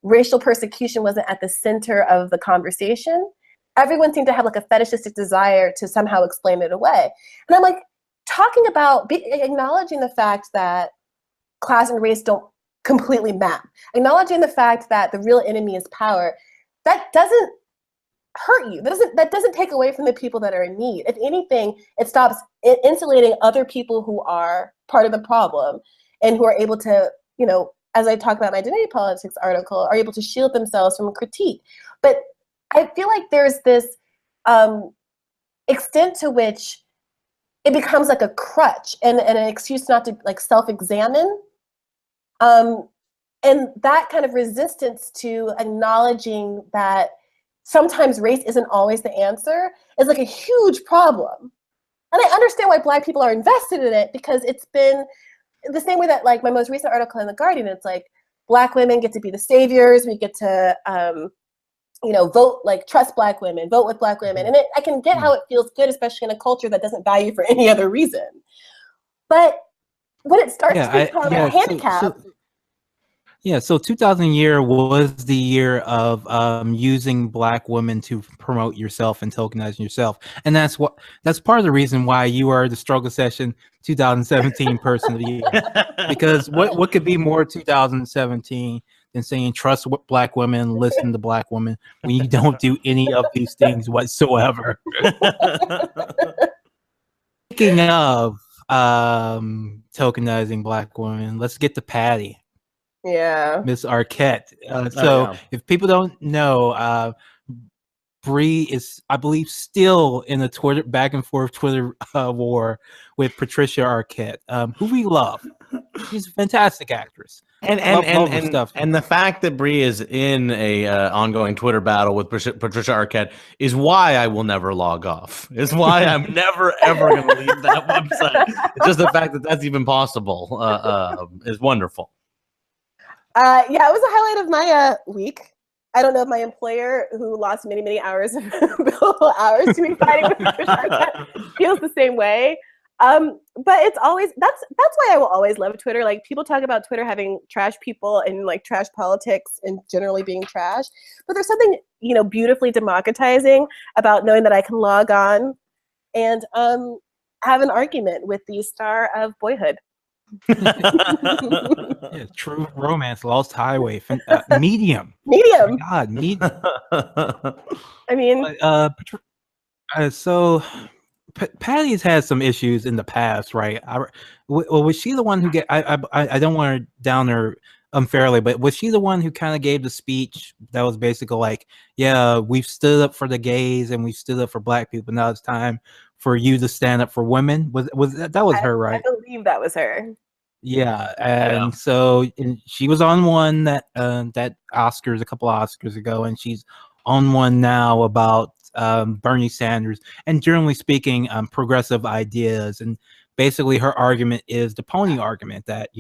racial persecution wasn't at the center of the conversation. Everyone seemed to have like a fetishistic desire to somehow explain it away. And I'm like, talking about acknowledging the fact that class and race don't completely map, acknowledging the fact that the real enemy is power, that doesn't hurt you. That doesn't take away from the people that are in need. If anything, it stops insulating other people who are part of the problem and who are able to, as I talk about my identity politics article, are able to shield themselves from critique. But I feel like there's this extent to which it becomes like a crutch and an excuse not to like self-examine. And that kind of resistance to acknowledging that sometimes race isn't always the answer is like a huge problem. And I understand why Black people are invested in it, because it's been the same way that like my most recent article in The Guardian, it's like Black women get to be the saviors. We get to, vote, like trust Black women, vote with Black women. And I can get how it feels good, especially in a culture that doesn't value for any other reason. But when it starts to become a handicap. So 2000 year was the year of using Black women to promote yourself and tokenizing yourself, and that's part of the reason why you are the Struggle Session 2017 Person of the Year. Because what could be more 2017 than saying trust Black women, listen to Black women, when you don't do any of these things whatsoever. Speaking of tokenizing Black women, let's get to Patty. Yeah, Miss Arquette. If people don't know, Bree is, I believe, still in a Twitter back and forth Twitter war with Patricia Arquette, who we love. She's a fantastic actress. And the fact that Bree is in a ongoing Twitter battle with Patricia Arquette is why I will never log off. It's why I'm never ever going to leave that website. It's just the fact that that's even possible is wonderful. It was a highlight of my week. I don't know if my employer, who lost many, many hours of billable hours to be fighting with Patricia, feels the same way. But it's always that's why I will always love Twitter. Like, people talk about Twitter having trash people and like trash politics and generally being trash, but there's something beautifully democratizing about knowing that I can log on and have an argument with the star of Boyhood. True Romance, Lost Highway, Medium. Oh God, Medium. I mean, Patty has had some issues in the past, right? Was she the one who I don't want to down her unfairly, but was she the one who kind of gave the speech that was basically like, yeah, we've stood up for the gays and we've stood up for Black people. Now it's time for you to stand up for women. Was that was her, right? I believe that was her. Yeah, and so she was on one that Oscars, a couple of Oscars ago, and she's on one now about Bernie Sanders and, generally speaking, progressive ideas. And basically her argument is the pony argument that,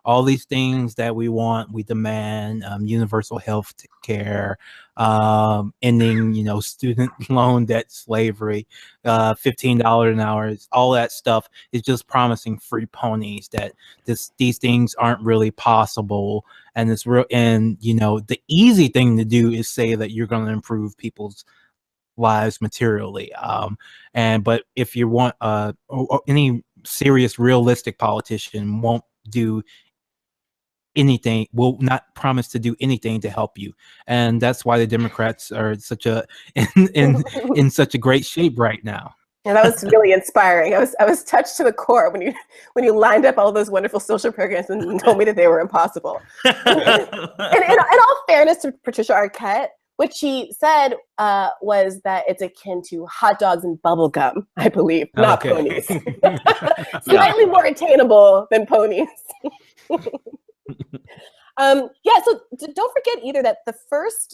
all these things that we want, we demand, universal health care, ending, student loan debt, slavery, $15 an hour, all that stuff is just promising free ponies, that these things aren't really possible. And it's real. And, the easy thing to do is say that you're going to improve people's lives materially. But if you want any serious, realistic politician won't do anything, will not promise to do anything to help you. And that's why the Democrats are such a in such a great shape right now. And that was really inspiring. I was touched to the core when you lined up all those wonderful social programs and told me that they were impossible. And in all fairness to Patricia Arquette, what she said was that it's akin to hot dogs and bubble gum, I believe, not ponies. Slightly more attainable than ponies. Yeah, so don't forget either that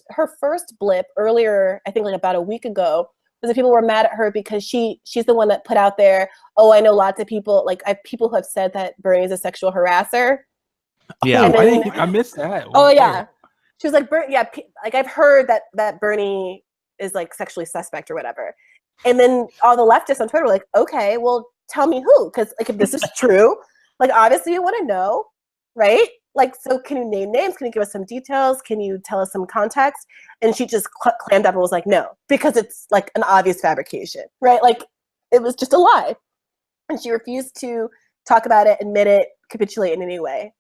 her first blip earlier, I think like about a week ago, was that people were mad at her because she's the one that put out there, oh, I know lots of people, like people who have said that Bernie is a sexual harasser. Yeah, I missed that. Oh yeah, she was like, like I've heard that Bernie is like sexually suspect or whatever. And then all the leftists on Twitter were like, okay, well, tell me who, because like if this is true, like obviously you want to know, right? Like, so can you name names? Can you give us some details? Can you tell us some context? And she just clammed up and was like, no, because it's like an obvious fabrication, right? Like it was just a lie. And she refused to talk about it, admit it, capitulate in any way.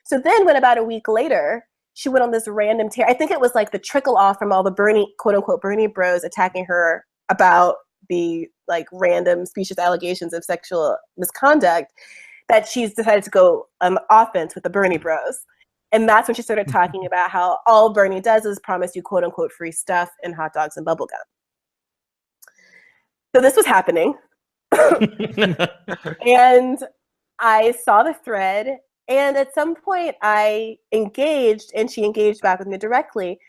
So then when about a week later, she went on this random tear. I think it was like the trickle off from all the Bernie, quote unquote, Bernie bros attacking her about the like random specious allegations of sexual misconduct, that she's decided to go offense with the Bernie bros. And that's when she started talking about how all Bernie does is promise you quote unquote free stuff and hot dogs and bubble gum. So this was happening. And I saw the thread, and at some point I engaged, and she engaged back with me directly.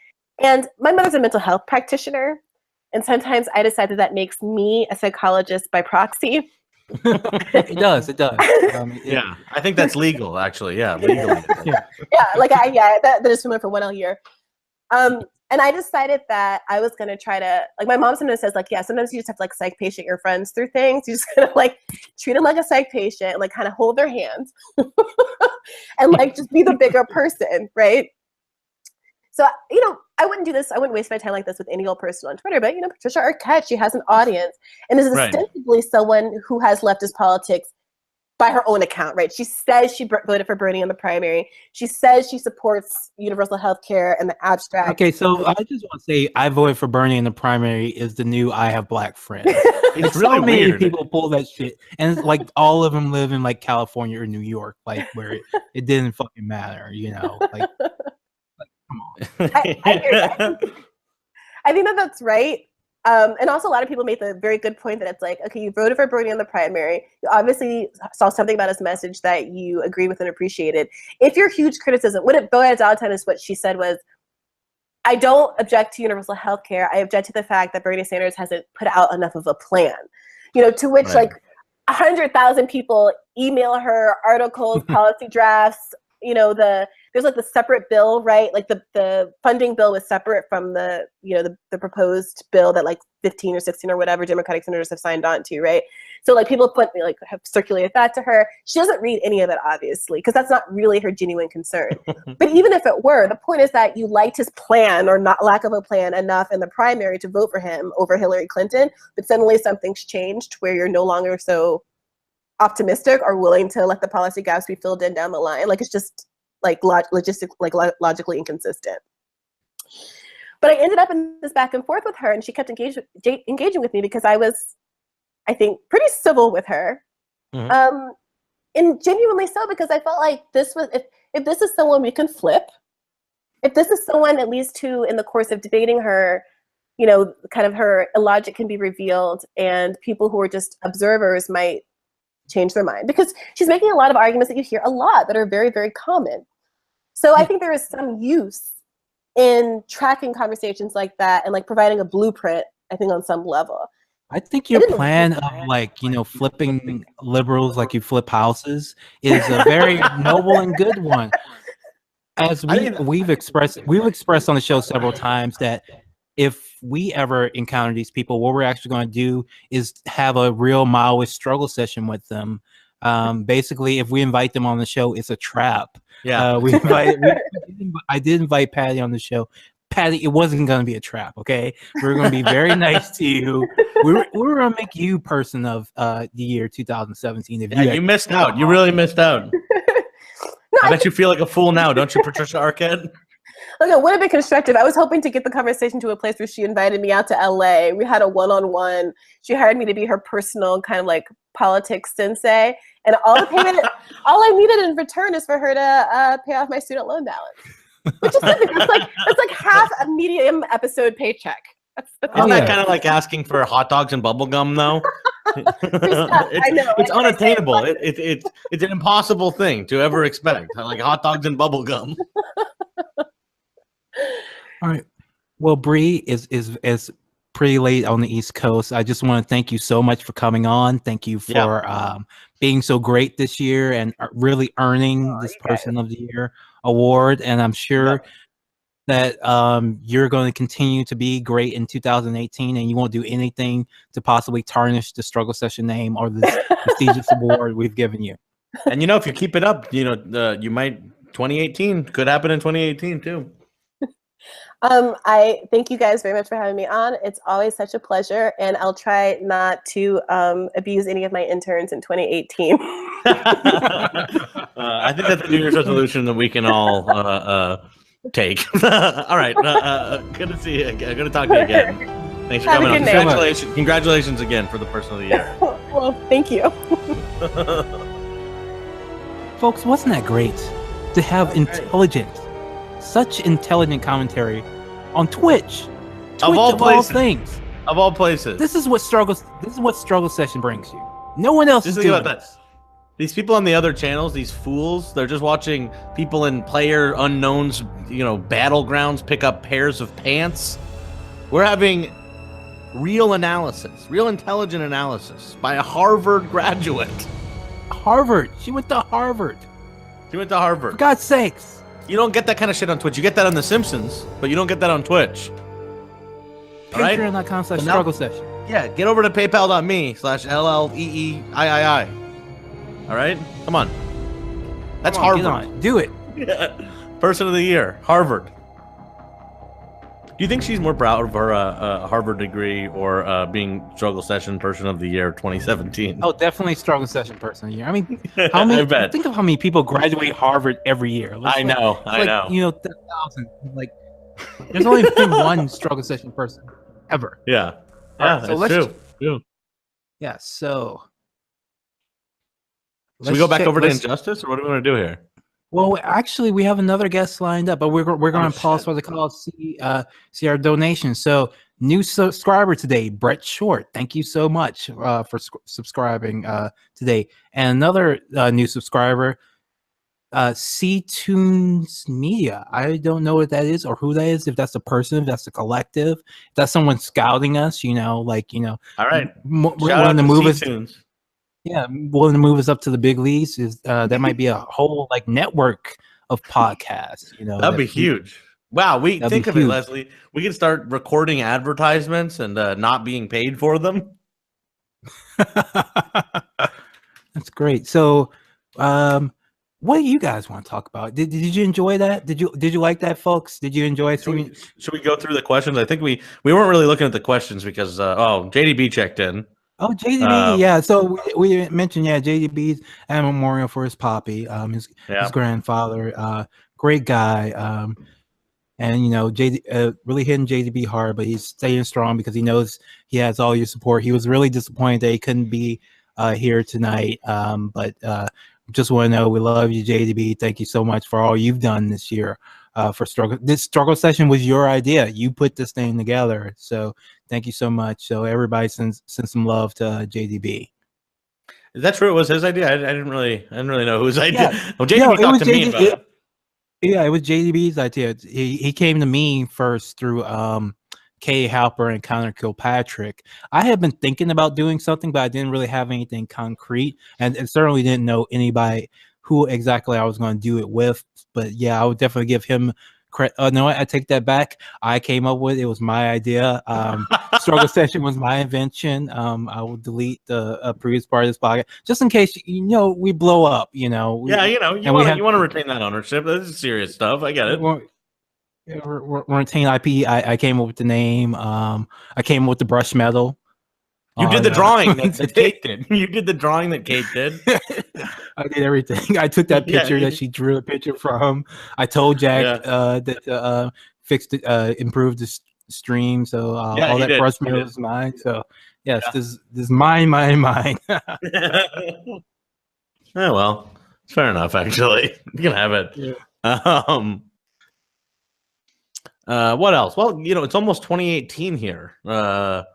And my mother's a mental health practitioner, and sometimes I decide that makes me a psychologist by proxy. It does. Yeah, I think that's legal, actually. Yeah, legally. Yeah. That is similar for 1L year. And I decided that I was gonna try to, like, my mom sometimes says, like, yeah, sometimes you just have to like psych patient your friends through things. You just gotta like treat them like a psych patient, and like kind of hold their hands, and like just be the bigger person, right? So, you know, I wouldn't do this. I wouldn't waste my time like this with any old person on Twitter. But, you know, Patricia Arquette, she has an audience and is ostensibly someone who has leftist politics by her own account, right? She says she voted for Bernie in the primary. She says she supports universal health care and the abstract. Okay, so I just want to say I voted for Bernie in the primary is the new I have black friends. It's really so many weird. people pull that shit. And like all of them live in like California or New York, like where it didn't fucking matter, you know? Like come on. I hear that. I think that's right. And also a lot of people make the very good point that it's like, okay, you voted for Bernie in the primary. You obviously saw something about his message that you agree with and appreciated. If your huge criticism, Boaz Altan is what she said was, I don't object to universal health care. I object to the fact that Bernie Sanders hasn't put out enough of a plan. You know, to which like 100,000 people email her articles, policy drafts. You know, there's like the separate bill, right? Like the funding bill was separate from the, you know, the proposed bill that like 15 or 16 or whatever Democratic senators have signed on to, right? So like people have circulated that to her. She doesn't read any of it, obviously, because that's not really her genuine concern. But even if it were, the point is that you liked his plan or not lack of a plan enough in the primary to vote for him over Hillary Clinton, but suddenly something's changed where you're no longer so optimistic or willing to let the policy gaps be filled in down the line. Like it's just like logically inconsistent. But I ended up in this back and forth with her, and she kept engaging with me because I was, I think, pretty civil with her. Mm-hmm. And genuinely so, because I felt like this was, if this is someone we can flip, if this is someone at least who in the course of debating her, you know, kind of her illogic can be revealed, and people who are just observers might change their mind, because she's making a lot of arguments that you hear a lot that are very, very common. So I think there is some use in tracking conversations like that and like providing a blueprint, I think, on some level. I think your plan of like, you know, flipping liberals like you flip houses is a very noble and good one. As we've expressed on the show several times that if we ever encounter these people, what we're actually going to do is have a real Maoist struggle session with them. Basically, if we invite them on the show, it's a trap. Yeah, I did invite Patty on the show. Patty, it wasn't going to be a trap. Okay, we're going to be very nice to you. We were going to make you person of the year 2017. If you missed out. You really missed out. I bet you feel like a fool now, don't you, Patricia Arquette? Look, it would have been constructive. I was hoping to get the conversation to a place where she invited me out to LA. We had a one-on-one. She hired me to be her personal kind of like politics sensei. And all I needed in return is for her to pay off my student loan balance. Which is nothing. That's like half a medium episode paycheck. Isn't that kind of like asking for hot dogs and bubble gum, though? I know. It's unattainable. It's an impossible thing to ever expect, like hot dogs and bubble gum. All right. Well, Bree is pretty late on the East Coast. I just want to thank you so much for coming on. Thank you for being so great this year and really earning this Person of the Year award. And I'm sure that you're going to continue to be great in 2018, and you won't do anything to possibly tarnish the Struggle Session name or the prestigious award we've given you. And if you keep it up, you might 2018 could happen in 2018 too. I thank you guys very much for having me on. It's always such a pleasure, and I'll try not to abuse any of my interns in 2018. I think that's a New Year's resolution that we can all take. All right. Good to see you. Good to talk to you again. Thanks for coming on. Congratulations again for the Person of the Year. Well, thank you. Folks, wasn't that great to have such intelligent commentary on Twitch? Of all places. Things. Of all places. This is what Struggle Session brings you. No one else is doing about that. These people on the other channels, these fools, they're just watching people in player unknowns, battlegrounds pick up pairs of pants. We're having real analysis, real intelligent analysis by a Harvard graduate. Harvard. She went to Harvard. For God's sakes. You don't get that kind of shit on Twitch. You get that on The Simpsons, but you don't get that on Twitch. Patreon.com/Struggle Session. Yeah, get over to paypal.me/LLEEIII. All right? Come on. That's Harvard. Do it. Yeah. Person of the Year, Harvard. Do you think she's more proud of her Harvard degree or being Struggle Session Person of the Year 2017? Oh, definitely Struggle Session Person of the Year. I mean, how many? Think of how many people graduate Harvard every year. I know. 1,000. Like, there's only been one Struggle Session person ever. Yeah. Yeah, so that's true. Yeah. So. Should we go back over to Injustice, or what do we want to do here? Well, actually, we have another guest lined up, but we're going to pause for the call, see our donation. So, new subscriber today, Brett Short. Thank you so much for subscribing today. And another new subscriber, C-Tunes Media. I don't know what that is or who that is. If that's a person, if that's a collective, if that's someone scouting us, All right. We're willing to move us. Yeah, willing to move us up to the big leagues is that might be a whole network of podcasts. That'd be huge. Wow, think of it, Leslie. We can start recording advertisements and not being paid for them. That's great. So, what do you guys want to talk about? Did you enjoy that? Did you like that, folks? Did you enjoy it? Should we go through the questions? I think we weren't really looking at the questions because JDB checked in. Oh, JDB, yeah. So we mentioned, JDB's a memorial for his poppy, his grandfather, great guy, and JD really hitting JDB hard, but he's staying strong because he knows he has all your support. He was really disappointed that he couldn't be here tonight, but just want to know we love you, JDB. Thank you so much for all you've done this year. For Struggle. This Struggle Session was your idea. You put this thing together. So thank you so much. So everybody send some love to JDB. Is that true? It was his idea? I didn't really know whose idea. Yeah. Well, JDB talked to me about it. Yeah, it was JDB's idea. He came to me first through Kay Halper and Connor Kilpatrick. I had been thinking about doing something, but I didn't really have anything concrete, and certainly didn't know anybody who exactly I was going to do it with. But yeah, I would definitely give him credit. No, I take that back. I came up with it. It was my idea. Struggle Session was my invention. I will delete the previous part of this podcast just in case we blow up. You want to retain that ownership. This is serious stuff. I get it. We're retain IP. I came up with the name. I came up with the brush metal. You did the drawing that Kate did. You did the drawing that Kate did. I did everything. I took that Yeah, picture that she drew a picture from. I told Jack that fixed it, improved the stream, so Yeah, all he that did. frustrated He did. was mine. So yes, Yeah. this is mine. Oh well, fair enough. Actually, you can have it. Yeah. What else? Well, it's almost 2018 here. Should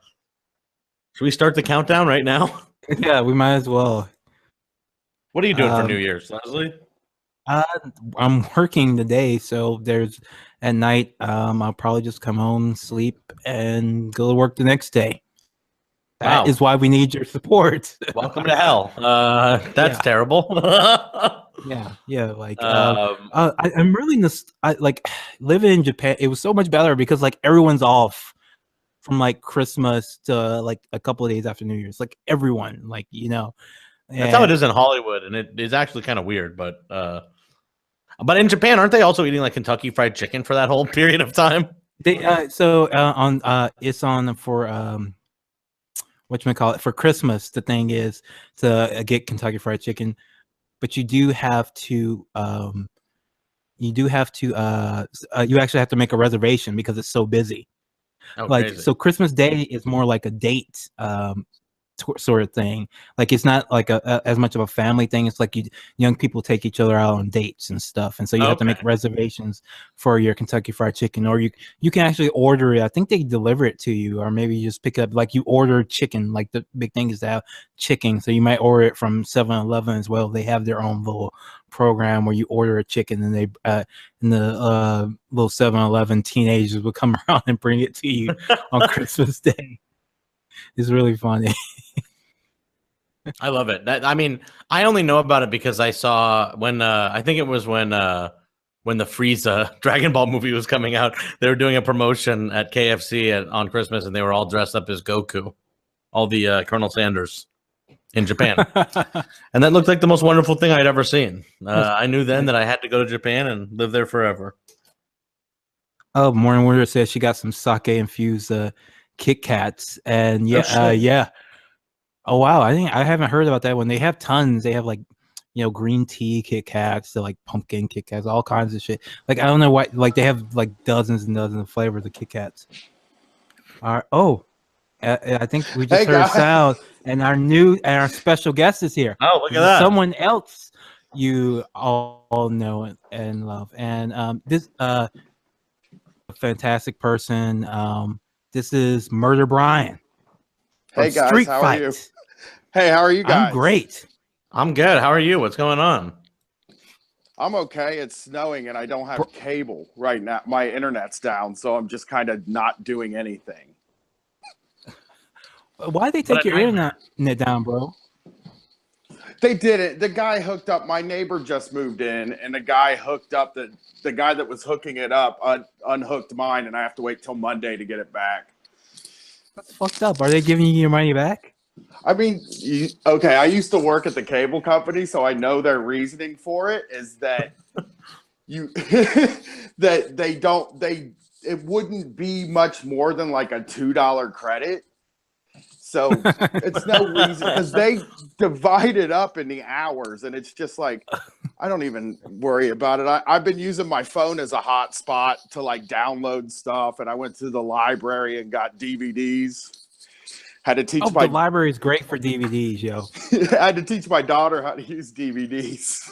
we start the countdown right now? Yeah, we might as well. What are you doing for Um, New Year's, Leslie? I'm working today, so there's at night. I'll probably just come home, sleep, and go to work the next day. That is Wow. why we need your support. Welcome to hell. That's Yeah. terrible. Yeah. Like, Um, I'm really like living in Japan. It was so much better because like everyone's off from like Christmas to like a couple of days after New Year's. Like everyone, like That's how it is in Hollywood, and it is actually kind of weird. But in Japan, aren't they also eating like Kentucky Fried Chicken for that whole period of time? They on it's on for whatchamacallit, for Christmas. The thing is to get Kentucky Fried Chicken, but you do have to you actually have to make a reservation because it's so busy. Oh, Like crazy. so Christmas Day is more like a date sort of thing. Like it's not like as much of a family thing. It's like young people take each other out on dates and stuff, and so you have to make Okay. reservations for your Kentucky Fried Chicken, or you can actually order it. I think they deliver it to you, or maybe you just pick up, like you order chicken. Like the big thing is to have chicken, so you might order it from 7-Eleven as well. They have their own little program where you order a chicken, and they and the little 7-Eleven teenagers will come around and bring it to you on Christmas Day. It's really funny. I love it. I only know about it because I saw when I think it was when the Frieza Dragon Ball movie was coming out. They were doing a promotion at KFC on Christmas, and they were all dressed up as Goku, all the Colonel Sanders in Japan, and that looked like the most wonderful thing I'd ever seen. I knew then that I had to go to Japan and live there forever. Oh, Morning Warrior says she got some sake infused Kit Kats, and Oh, shit. yeah. Oh wow, I haven't heard about that one. They have tons. They have like green tea Kit Kats, to like pumpkin Kit Kats, all kinds of shit. Like I don't know why, like they have like dozens and dozens of flavors of Kit Kats. I think we just Hey, heard guys. sound, and our special guest is here. Oh, look at This is that! someone else you all know and love, and this fantastic person. This is Murder Brian. Hey from guys, Street how Fight. are you? Hey, how are you guys? I'm great. I'm good. How are you? What's going on? I'm okay. It's snowing and I don't have cable right now. My internet's down, so I'm just kind of not doing anything. Why they What take a your nightmare. internet down, bro? They did it. The guy hooked up. My neighbor just moved in, and the guy hooked up. The guy that was hooking it up unhooked mine, and I have to wait till Monday to get it back. That's fucked up. Are they giving you your money back? I mean, okay, I used to work at the cable company, so I know their reasoning for it is that it wouldn't be much more than like a $2 credit. So it's no reason, because they divide it up in the hours, and it's just like, I don't even worry about it. I've been using my phone as a hotspot to like download stuff, and I went to the library and got DVDs. Had to teach The library is great for DVDs, yo. I had to teach my daughter how to use DVDs.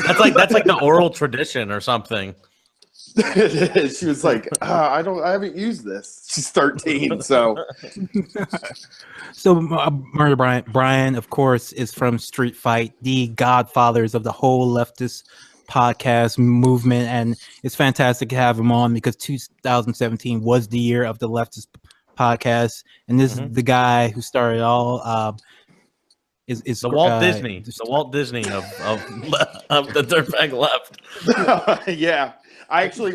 that's like the oral tradition or something. She was like, I haven't used this. She's 13, so So Murder Brian, of course, is from Street Fight, the godfathers of the whole leftist podcast movement, and it's fantastic to have him on because 2017 was the year of the leftist podcast, and this is the guy who started it all. Is The Walt Disney of the Dirtbag Left. yeah.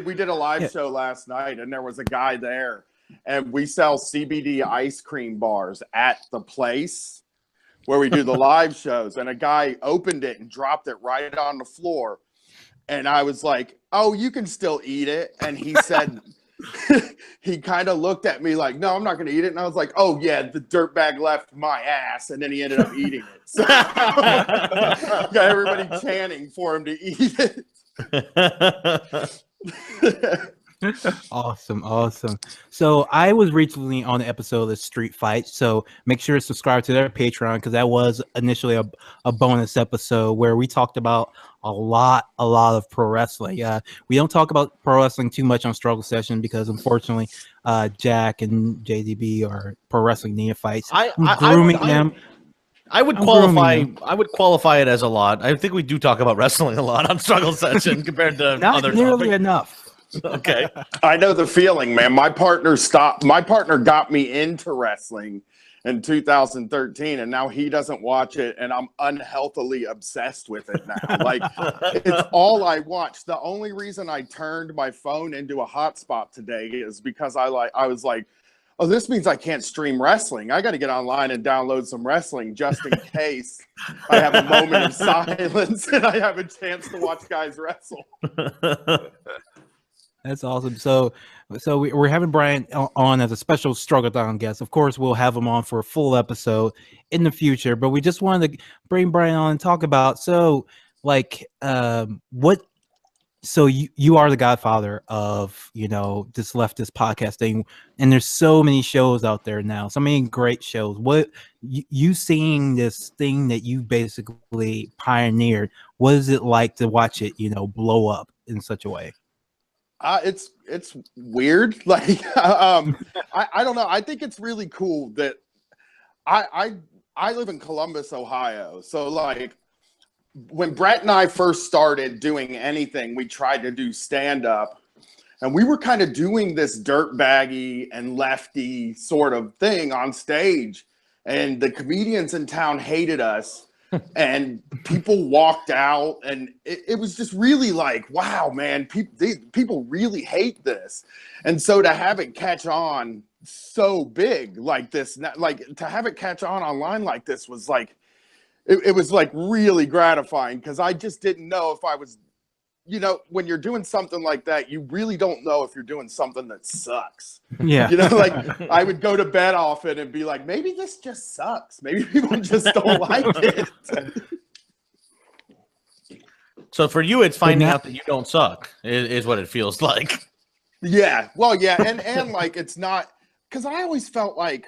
We did a live show last night, and there was a guy there, and we sell CBD ice cream bars at the place where we do the live shows, and a guy opened it and dropped it right on the floor, and I was like, "Oh, you can still eat it," and he said, he kind of looked at me like, no, I'm not going to eat it. And I was like, oh, yeah, the dirtbag left my ass. And then he ended up eating it. So got everybody chanting for him to eat it. Awesome. So I was recently on an episode of Street Fight. So make sure to subscribe to their Patreon because that was initially a bonus episode where we talked about a lot of pro wrestling. We don't talk about pro wrestling too much on Struggle Session because unfortunately, Jack and JDB are pro wrestling neophytes. I'm grooming them. I would qualify it as a lot. I think we do talk about wrestling a lot on Struggle Session compared to Not other nearly topics. enough. Okay. I know the feeling, man. My partner got me into wrestling in 2013, and now he doesn't watch it, and I'm unhealthily obsessed with it now. Like, it's all I watch. The only reason I turned my phone into a hotspot today is because I was like, oh, this means I can't stream wrestling. I got to get online and download some wrestling just in case I have a moment of silence and I have a chance to watch guys wrestle. That's awesome. So we're having Brian on as a special Struggle-Thon guest. Of course, we'll have him on for a full episode in the future, but we just wanted to bring Brian on and talk about, you are the godfather of, this leftist podcast thing. And there's so many shows out there now, so many great shows. What you seeing this thing that you basically pioneered, what is it like to watch it, blow up in such a way? It's weird. Like, I don't know. I think it's really cool that I live in Columbus, Ohio. So like when Brett and I first started doing anything, we tried to do stand up, and we were kind of doing this dirtbaggy and lefty sort of thing on stage, and the comedians in town hated us. And people walked out, and it was just really like, wow, man, people really hate this. And so to have it catch on so big like this, like to have it catch on online like this was like, it was like really gratifying because I just didn't know if I was, when you're doing something like that, you really don't know if you're doing something that sucks. Yeah. Like I would go to bed often and be like, maybe this just sucks. Maybe people just don't like it. So for you, it's finding out that you don't suck is what it feels like. Yeah. Well, yeah. And like, it's not, because I always felt like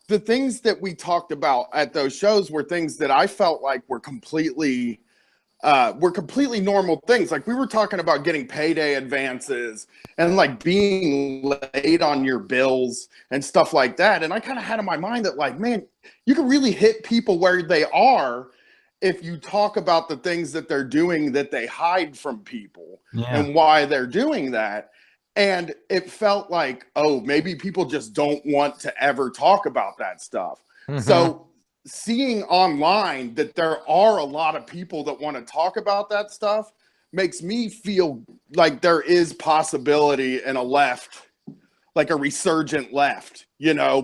the things that we talked about at those shows were things that I felt like were completely normal things. Like we were talking about getting payday advances and like being late on your bills and stuff like that. And I kind of had in my mind that like, man, you can really hit people where they are if you talk about the things that they're doing that they hide from people and why they're doing that. And it felt like, oh, maybe people just don't want to ever talk about that stuff. Mm-hmm. So seeing online that there are a lot of people that want to talk about that stuff makes me feel like there is possibility in a left, like a resurgent left,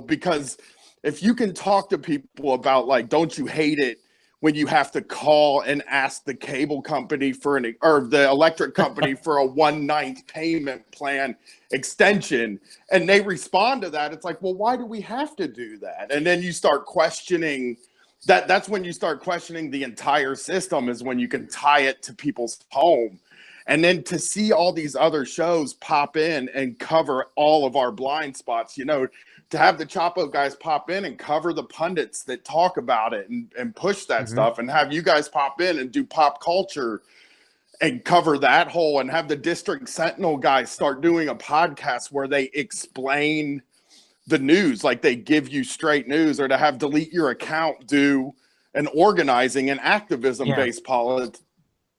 because if you can talk to people about like, don't you hate it when you have to call and ask the cable company or the electric company for a 1/9 payment plan extension, and they respond to that, it's like, well, why do we have to do that? And then you start questioning that. That's when you start questioning the entire system, is when you can tie it to people's home. And then to see all these other shows pop in and cover all of our blind spots, to have the Chapo guys pop in and cover the pundits that talk about it and push that stuff, and have you guys pop in and do pop culture and cover that whole, and have the District Sentinel guys start doing a podcast where they explain the news, like they give you straight news, or to have Delete Your Account do an organizing and activism based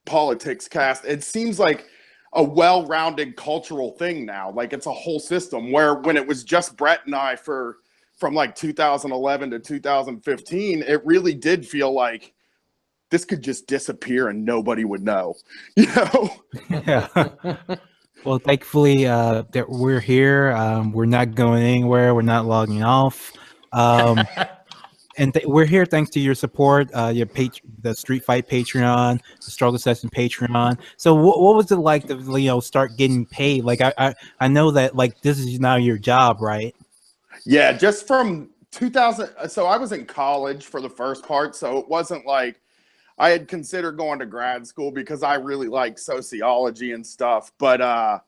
politics cast. It seems like a well-rounded cultural thing now. Like it's a whole system, where when it was just Brett and I from like 2011 to 2015, it really did feel like this could just disappear and nobody would know, Yeah. Well, thankfully that we're here. We're not going anywhere. We're not logging off. And we're here thanks to your support, the Street Fight Patreon, the Struggle Session Patreon. So what was it like to start getting paid? Like I know that like this is now your job, right? Yeah, just from 2000. So I was in college for the first part, so it wasn't like I had considered going to grad school because I really like sociology and stuff. But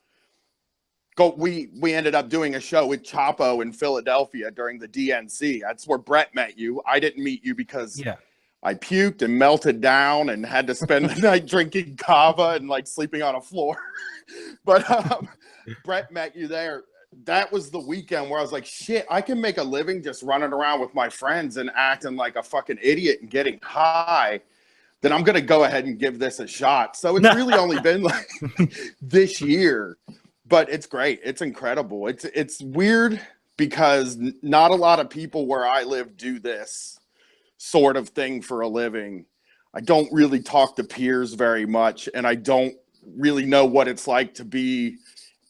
we ended up doing a show with Chapo in Philadelphia during the DNC. That's where Brett met you. I didn't meet you because I puked and melted down and had to spend the night drinking kava and like sleeping on a floor. But Brett met you there. That was the weekend where I was like, shit, I can make a living just running around with my friends and acting like a fucking idiot and getting high. Then I'm going to go ahead and give this a shot. So it's really only been like this year, but it's great. It's incredible. It's weird because not a lot of people where I live do this sort of thing for a living. I don't really talk to peers very much, and I don't really know what it's like to be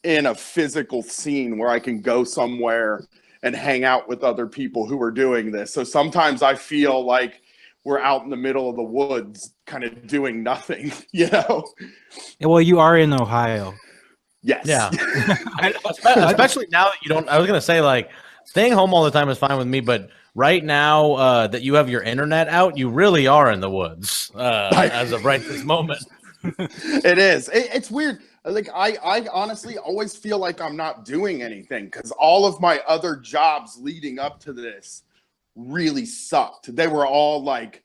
in a physical scene where I can go somewhere and hang out with other people who are doing this. So sometimes I feel like we're out in the middle of the woods kind of doing nothing, you know? Well, you are in Ohio. Yes. Yeah. Especially now that you don't, I was going to say like staying home all the time is fine with me, but right now that you have your internet out, you really are in the woods as of right this moment. It is. It's weird. Like I honestly always feel like I'm not doing anything because all of my other jobs leading up to this really sucked. They were all like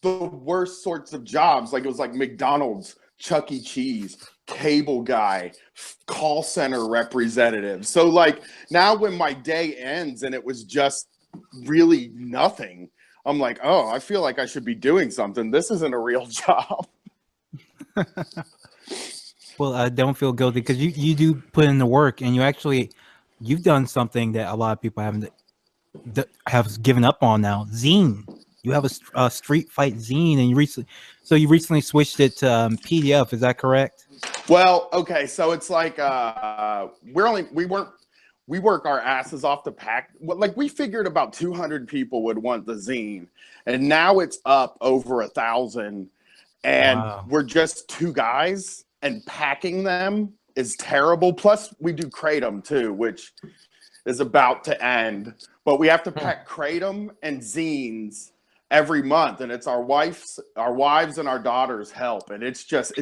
the worst sorts of jobs. Like it was like McDonald's, Chuck E. Cheese, cable guy, call center representative. So like now when my day ends and it was just really nothing, I'm like, oh, I feel like I should be doing something. This isn't a real job. Well, I don't feel guilty because you do put in the work, and you've done something that a lot of people have given up on now. Zine. You have a Street Fight zine, and you recently switched it to PDF. Is that correct? Well, okay, so it's like we work our asses off to pack. Like we figured about 200 people would want the zine, and now it's up over 1,000, and we're just two guys. And packing them is terrible. Plus, we do Kratom too, which is about to end. But we have to pack Kratom and zines every month, and it's our wives and our daughters help. And it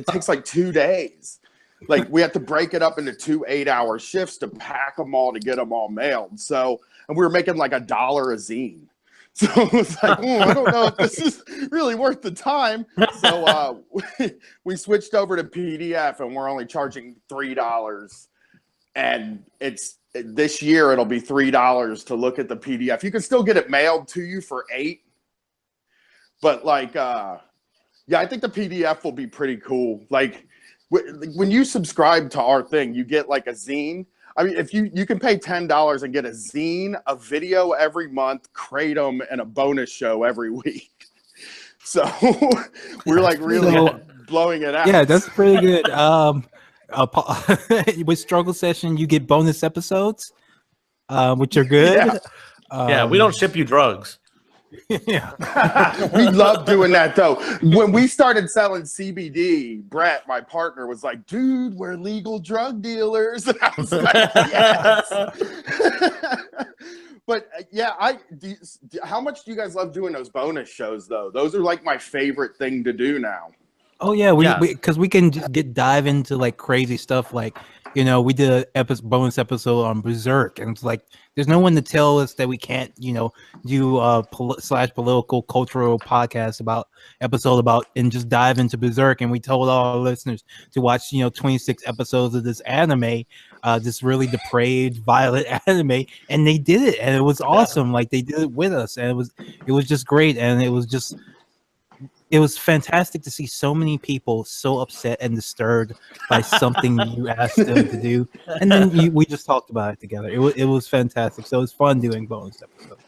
takes like 2 days. Like we have to break it up into 2 8-hour shifts to pack them all to get them all mailed. So, and we were making like $1 a zine. So it's like, I don't know if this is really worth the time. So we switched over to PDF, and we're only charging $3. And this year it'll be $3 to look at the PDF. You can still get it mailed to you for $8. But like, I think the PDF will be pretty cool. Like when you subscribe to our thing, you get like a zine. I mean, if you can pay $10 and get a zine, a video every month, Kratom, and a bonus show every week. So we're like really blowing it out. Yeah, that's pretty good. With Struggle Session, you get bonus episodes, which are good. Yeah, we don't ship you drugs. Yeah, we love doing that though. When we started selling CBD, Brett, my partner, was like, "Dude, we're legal drug dealers." And I was like, "Yes." But how much do you guys love doing those bonus shows though? Those are like my favorite thing to do now. Oh yeah, because we can just dive into like crazy stuff. Like we did a bonus episode on Berserk, and it's like there's no one to tell us that we can't do political cultural podcast about and just dive into Berserk. And we told all our listeners to watch 26 episodes of this anime, this really depraved, violent anime, and they did it, and it was awesome. Like they did it with us, and it was just great, and it was fantastic to see so many people so upset and disturbed by something you asked them to do, and then we just talked about it together. It was fantastic. So it was fun doing bonus episodes.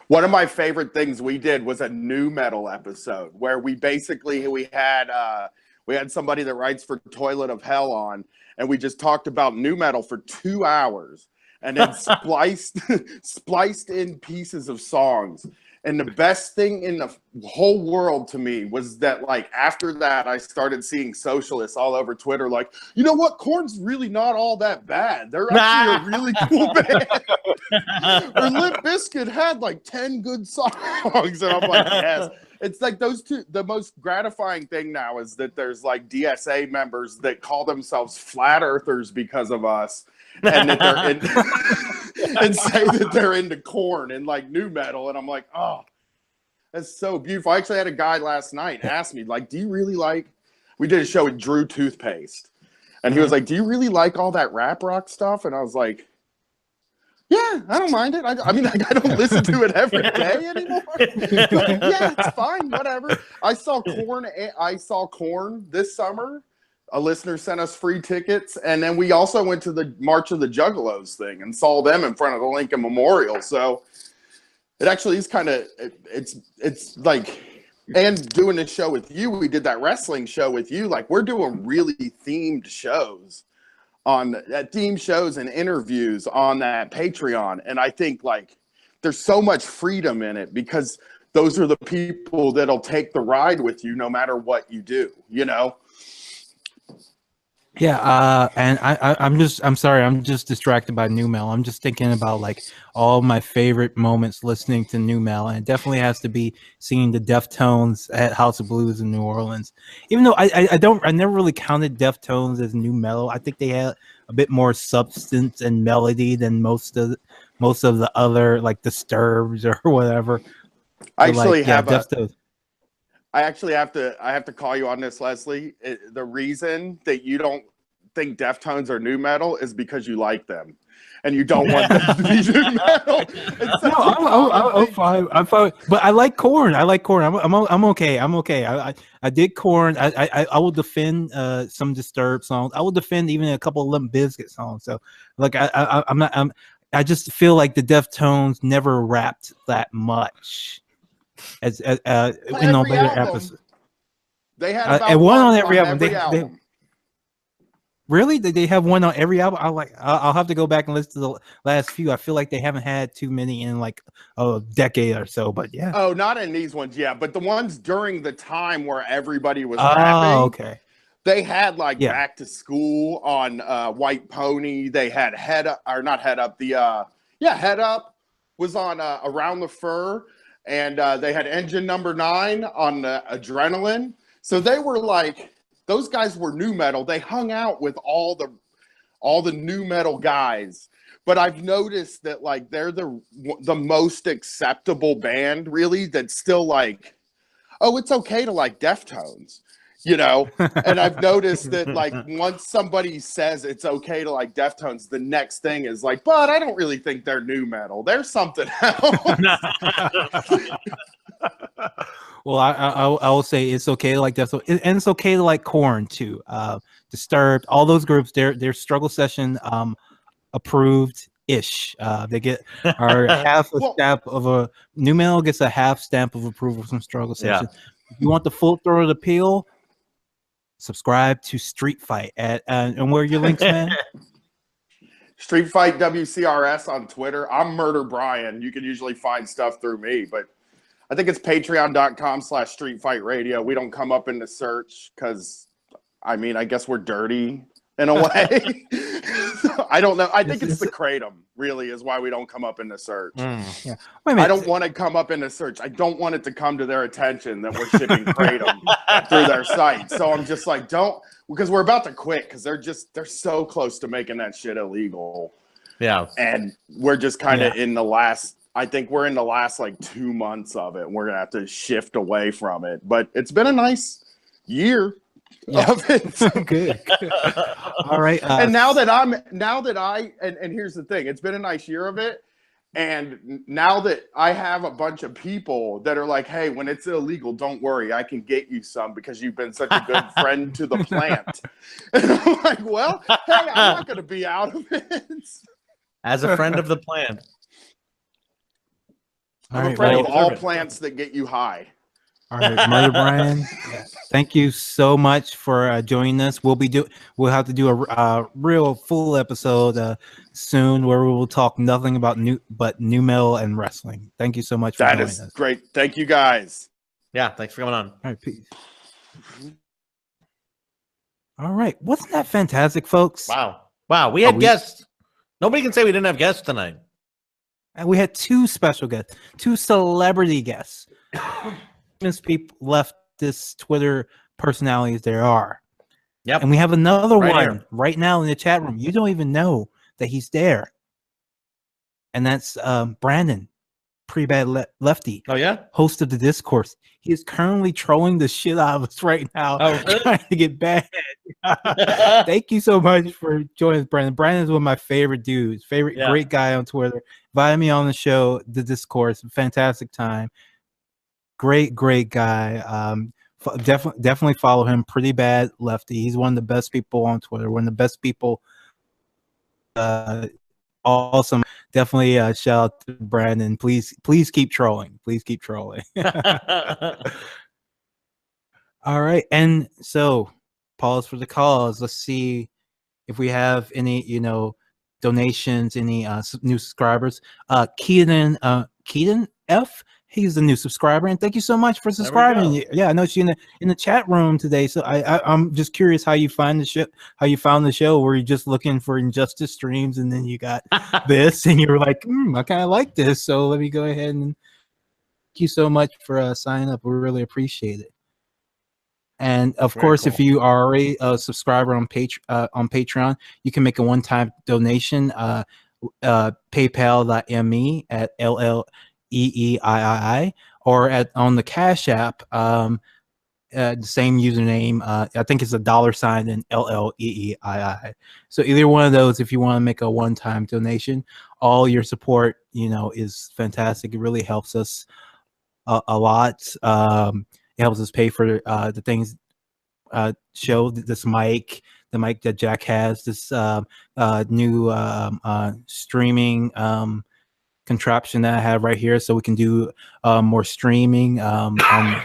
One of my favorite things we did was a new metal episode where we had somebody that writes for Toilet of Hell on, and we just talked about new metal for 2 hours, and then spliced in pieces of songs. And the best thing in the whole world to me was that, like, after that, I started seeing socialists all over Twitter, like, you know what? Korn's really not all that bad. They're actually a really cool band. Or Limp Bizkit had like 10 good songs. And I'm like, yes. It's like those two. The most gratifying thing now is that there's like DSA members that call themselves flat earthers because of us. And that they're in, and say that they're into Korn and like new metal, and I'm like, oh, that's so beautiful. I actually had a guy last night ask me, like, do you really like? We did a show with Drew Toothpaste, and he was like, do you really like all that rap rock stuff? And I was like, yeah, I don't mind it. I mean, like, I don't listen to it every day anymore. But yeah, it's fine, whatever. I saw Korn this summer. A listener sent us free tickets, and then we also went to the March of the Juggalos thing and saw them in front of the Lincoln Memorial. So it actually is kind of it's like, and doing this show with you, we did that wrestling show with you. Like, we're doing really themed shows theme shows and interviews on that Patreon, and I think like there's so much freedom in it because those are the people that'll take the ride with you no matter what you do, you know. Yeah, and I'm sorry, I'm just distracted by new metal. I'm just thinking about like all my favorite moments listening to new metal, and it definitely has to be seeing the Deftones at House of Blues in New Orleans. Even though I never really counted Deftones as new metal. I think they had a bit more substance and melody than most of the other, like Disturbed or whatever. I actually Deftones. I have to call you on this, Leslie. The reason that you don't think Deftones are new metal is because you like them, and you don't want them to be new metal. No, I'm fine. But I like Korn. I'm okay. I did Korn. I will defend some Disturbed songs. I will defend even a couple of Limp Bizkit songs. So like I just feel like the Deftones never rapped that much. As in the later episodes, they had about one on every album. album. Really? Did they have one on every album? I'll have to go back and listen to the last few. I feel like they haven't had too many in like a decade or so. But yeah. Oh, not in these ones, yeah. But the ones during the time where everybody was rapping. Okay. They had like Back to School on White Pony. They had Head Up, or not Head Up. Head Up was on Around the Fur. And they had Engine Number 9 on Adrenaline. So they were like, those guys were new metal. They hung out with all the new metal guys. But I've noticed that like they're the most acceptable band, really, that's still like, oh, it's okay to like Deftones, you know? And I've noticed that like once somebody says it's okay to like Deftones, the next thing is like, but I don't really think they're new metal. They're something else. Well, I will say it's okay to like Deftones, and it's okay to like Korn too. Disturbed, all those groups, they're Struggle Session approved ish. They get half a stamp of a new metal gets a half stamp of approval from Struggle Session. If you want the full throated appeal, subscribe to Street Fight and where are your links, man? Street Fight WCRS on Twitter. I'm Murder Brian. You can usually find stuff through me, but I think it's patreon.com/Street Fight Radio. We don't come up in the search because, I mean, I guess we're dirty in a way. I don't know. I think it's the Kratom, really, is why we don't come up in the search. Yeah. Wait a minute. I don't want to come up in the search. I don't want it to come to their attention that we're shipping Kratom through their site. So I'm just like, don't, because we're about to quit because they're so close to making that shit illegal. Yeah. And we're just kind of in the last, I think we're in the last like 2 months of it. We're going to have to shift away from it. But it's been a nice year. Of it. Good. All right. And and here's the thing, it's been a nice year of it. And now that I have a bunch of people that are like, hey, when it's illegal, don't worry, I can get you some because you've been such a good friend to the plant. And I'm like, well, hey, I'm not going to be out of it. As a friend of the plant. I'm a friend of all plants that get you high. All right, Mother Brian. Thank you so much for joining us. We'll have to do a real full episode soon where we will talk nothing about new metal and wrestling. Thank you so much for That joining is us. great. Thank you guys. Yeah, thanks for coming on. All right, peace. All right, wasn't that fantastic, folks? Wow, we had guests. Nobody can say we didn't have guests tonight. And we had two special guests, two celebrity guests. Famous people, leftist Twitter personalities there are. Yep. And we have another Right one here. right now in the chat room. You don't even know that he's there. And that's Brandon, Pretty Bad Lefty, Oh yeah. host of the Discourse. He is currently trolling the shit out of us right now, Oh, really? trying to get bad. Thank you so much for joining us, Brandon. Brandon's one of my favorite dudes, Yeah. great guy on Twitter. Invited me on the show, the Discourse. Fantastic time. Great guy. Definitely follow him. Pretty Bad Lefty. He's one of the best people on Twitter. One of the best people. Awesome. Definitely shout out to Brandon. Please keep trolling. Please keep trolling. All right. And so pause for the cause. Let's see if we have any, donations, any new subscribers. Keaton F. He's the new subscriber, and thank you so much for subscribing. Yeah, I know she's in the chat room today. So I'm just curious how you find the show. How you found the show? Were you just looking for Injustice streams, and then you got this, and you were like, I kind of like this, so let me go ahead and thank you so much for signing up. We really appreciate it. And of course, if you are already a subscriber on Patreon, you can make a one-time donation. PayPal.me at LLEEII or on the Cash App, the same username. I think it's $sign and LLEEII. So either one of those, if you want to make a one-time donation, all your support, is fantastic. It really helps us a lot. It helps us pay for the things, show this mic, the mic that Jack has, this new streaming contraption that I have right here, so we can do more streaming on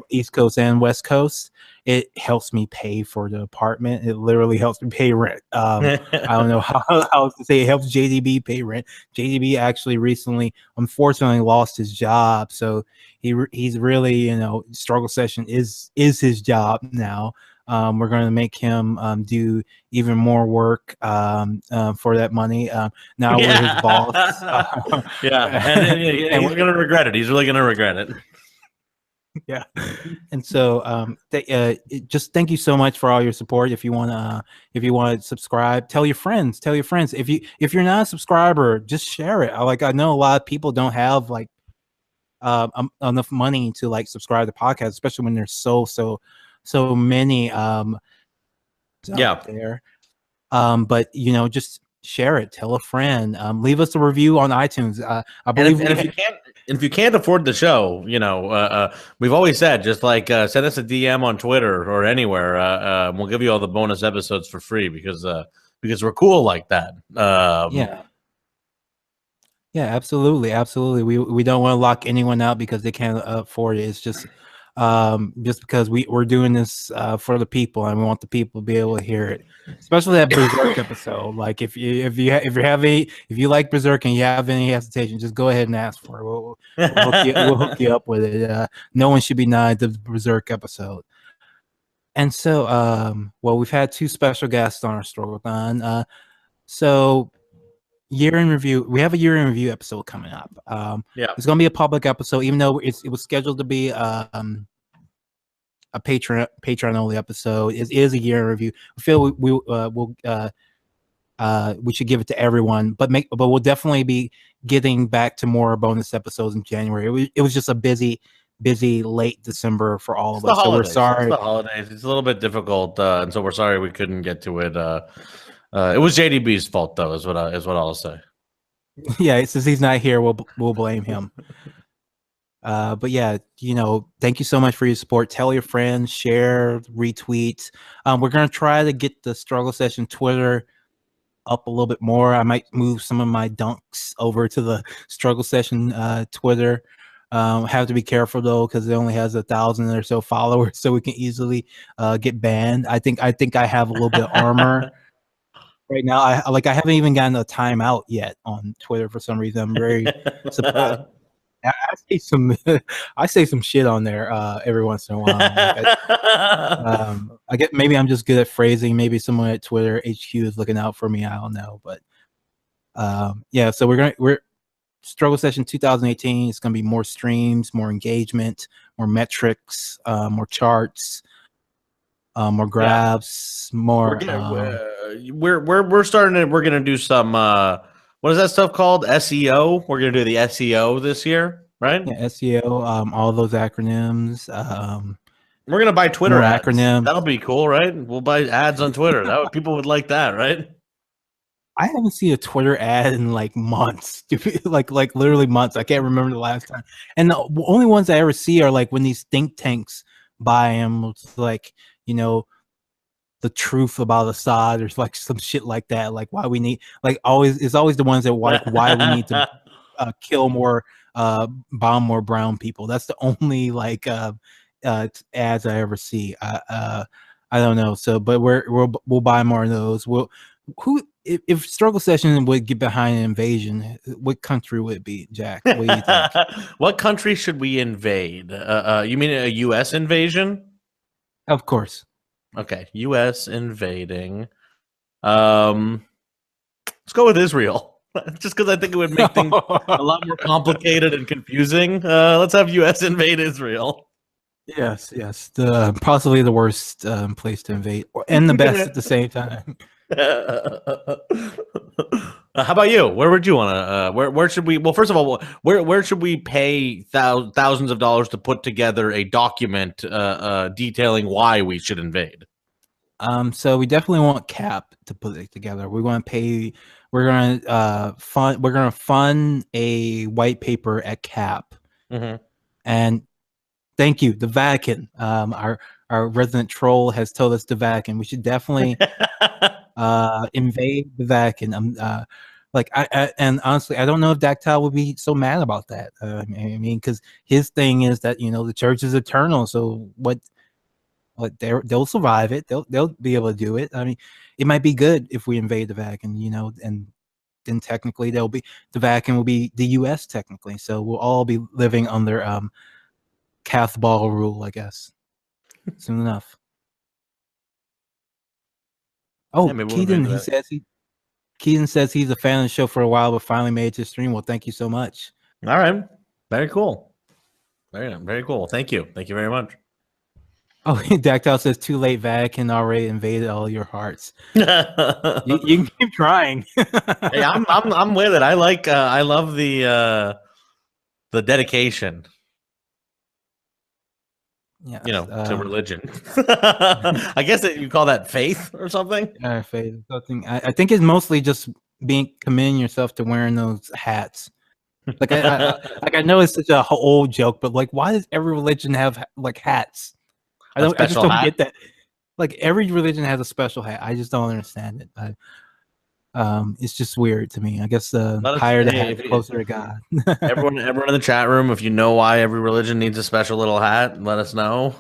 East Coast and West Coast. It helps me pay for the apartment. It literally helps me pay rent. I don't know how else to say it helps JDB pay rent. JDB actually recently, unfortunately, lost his job, so he's really, Struggle Session is his job now. We're going to make him do even more work for that money. Now we're his boss. And he's going to regret it. He's really going to regret it. Yeah. And so just thank you so much for all your support. If you want to subscribe, tell your friends. If you're not a subscriber, just share it. I know a lot of people don't have enough money to subscribe to podcasts, especially when there's so many out there. But just share it, tell a friend, leave us a review on iTunes. I believe if you can't afford the show, we've always said, just send us a DM on Twitter or anywhere. We'll give you all the bonus episodes for free because we're cool like that. Yeah, absolutely. We don't want to lock anyone out because they can't afford it. It's just because we're doing this for the people, and we want the people to be able to hear it, especially that Berserk episode. If you like Berserk and you have any hesitation, just go ahead and ask for it. We'll hook you up with it. No one should be denied the Berserk episode. And so, we've had two special guests on our Struggle-thon. So year in review, we have a year in review episode coming up. It's going to be a public episode, even though it was scheduled to be a Patreon only episode. It is a year in review. I feel we should give it to everyone, but we'll definitely be getting back to more bonus episodes in January. It was just a busy late December for all of us. So we're sorry. It's the holidays. It's a little bit difficult, and so we're sorry we couldn't get to it. It was JDB's fault, though, is what I'll say. Yeah, since he's not here, we'll blame him. But yeah, thank you so much for your support. Tell your friends, share, retweet. We're gonna try to get the Struggle Session Twitter up a little bit more. I might move some of my dunks over to the Struggle Session Twitter. Have to be careful though, because it only has 1,000 or so followers, so we can easily get banned. I think I have a little bit of armor right now. I haven't even gotten a timeout yet on Twitter for some reason. I'm very surprised. I say some I say some shit on there every once in a while. I get maybe I'm just good at phrasing. Maybe someone at Twitter HQ is looking out for me. I don't know, but yeah. So we're Struggle Session 2018. It's gonna be more streams, more engagement, more metrics, more charts, more grabs, more. We're starting to. We're gonna do some. What is that stuff called? SEO. We're gonna do the SEO this year, right? Yeah, SEO. All those acronyms. We're gonna buy Twitter more ads. acronyms. That'll be cool, right? We'll buy ads on Twitter. People would like that, right? I haven't seen a Twitter ad in like months, like literally months. I can't remember the last time. And the only ones I ever see are like when these think tanks buy them. It's like, you know, the truth about Assad or like some shit like that. Like why we need, like always, it's always the ones that why we need to kill more, bomb more brown people. That's the only like ads I ever see. I don't know. So, but we'll buy more of those. If Struggle Session would get behind an invasion, what country would it be, Jack? What do you think? What country should we invade? You mean a U.S. invasion? Of course. Okay, U.S. invading. Let's go with Israel. Just because I think it would make things a lot more complicated and confusing. Let's have U.S. invade Israel. Yes. Possibly the worst place to invade, and the best at the same time. How about you? Where would you want to? Where should we? Well, first of all, where should we pay thousands of dollars to put together a document detailing why we should invade? So we definitely want CAP to put it together. We want to pay. We're gonna fund a white paper at CAP, and thank you, the Vatican. Our resident troll has told us the Vatican. We should definitely invade the Vatican. And honestly, I don't know if Dactyl would be so mad about that. I mean, because his thing is that the church is eternal. So what they'll survive it. They'll be able to do it. I mean, it might be good if we invade the Vatican. And then technically the Vatican will be the U.S. technically. So we'll all be living under Cath ball rule, I guess. Soon enough. Oh, yeah, Keaton, Keaton says he's a fan of the show for a while, but finally made it to stream. Well, thank you so much. All right. Very cool. Very cool. Thank you. Thank you very much. Oh, Dactyl says too late. Vatican already invaded all your hearts. you can keep trying. Hey, I'm with it. I love the dedication. Yeah, to religion. I guess you call that faith or something. Faith, something. I think it's mostly just committing yourself to wearing those hats. Like I know it's such a old joke, but like, why does every religion have like hats? I just don't get that. Like every religion has a special hat. I just don't understand it. It's just weird to me. I guess higher the hat, the closer to God. everyone in the chat room, if you know why every religion needs a special little hat, let us know.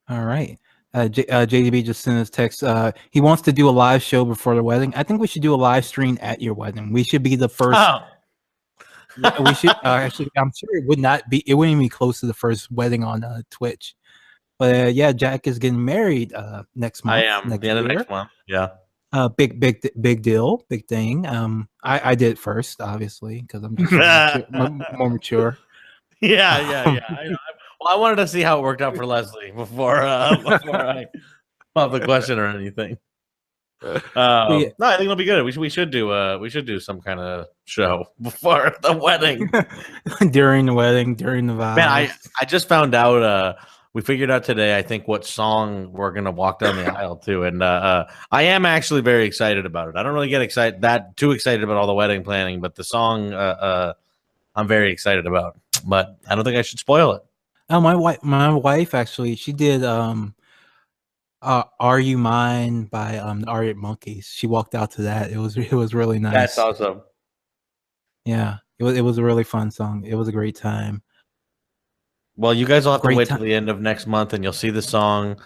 All right. JDB just sent us text. He wants to do a live show before the wedding. I think we should do a live stream at your wedding. We should be the first. Oh. We should actually. I'm sure it wouldn't even be close to the first wedding on Twitch. But yeah, Jack is getting married next month. I am at the end of next month. Yeah. Big deal, big thing. I did it first, obviously, because I'm just more mature. Yeah. I wanted to see how it worked out for Leslie before I pop the question or anything. No, I think it'll be good. We should do some kind of show before the wedding, during the wedding, during the vows. Man, I just found out. We figured out today, I think, what song we're gonna walk down the aisle to, and I am actually very excited about it. I don't really get too excited about all the wedding planning, but the song I'm very excited about. But I don't think I should spoil it. Oh, my wife actually, she did "Are You Mine" by the Arctic Monkeys. She walked out to that. It was really nice. That's awesome. Yeah, it was a really fun song. It was a great time. Well, you guys will have to Great wait time. till the end of next month, and you'll see the song.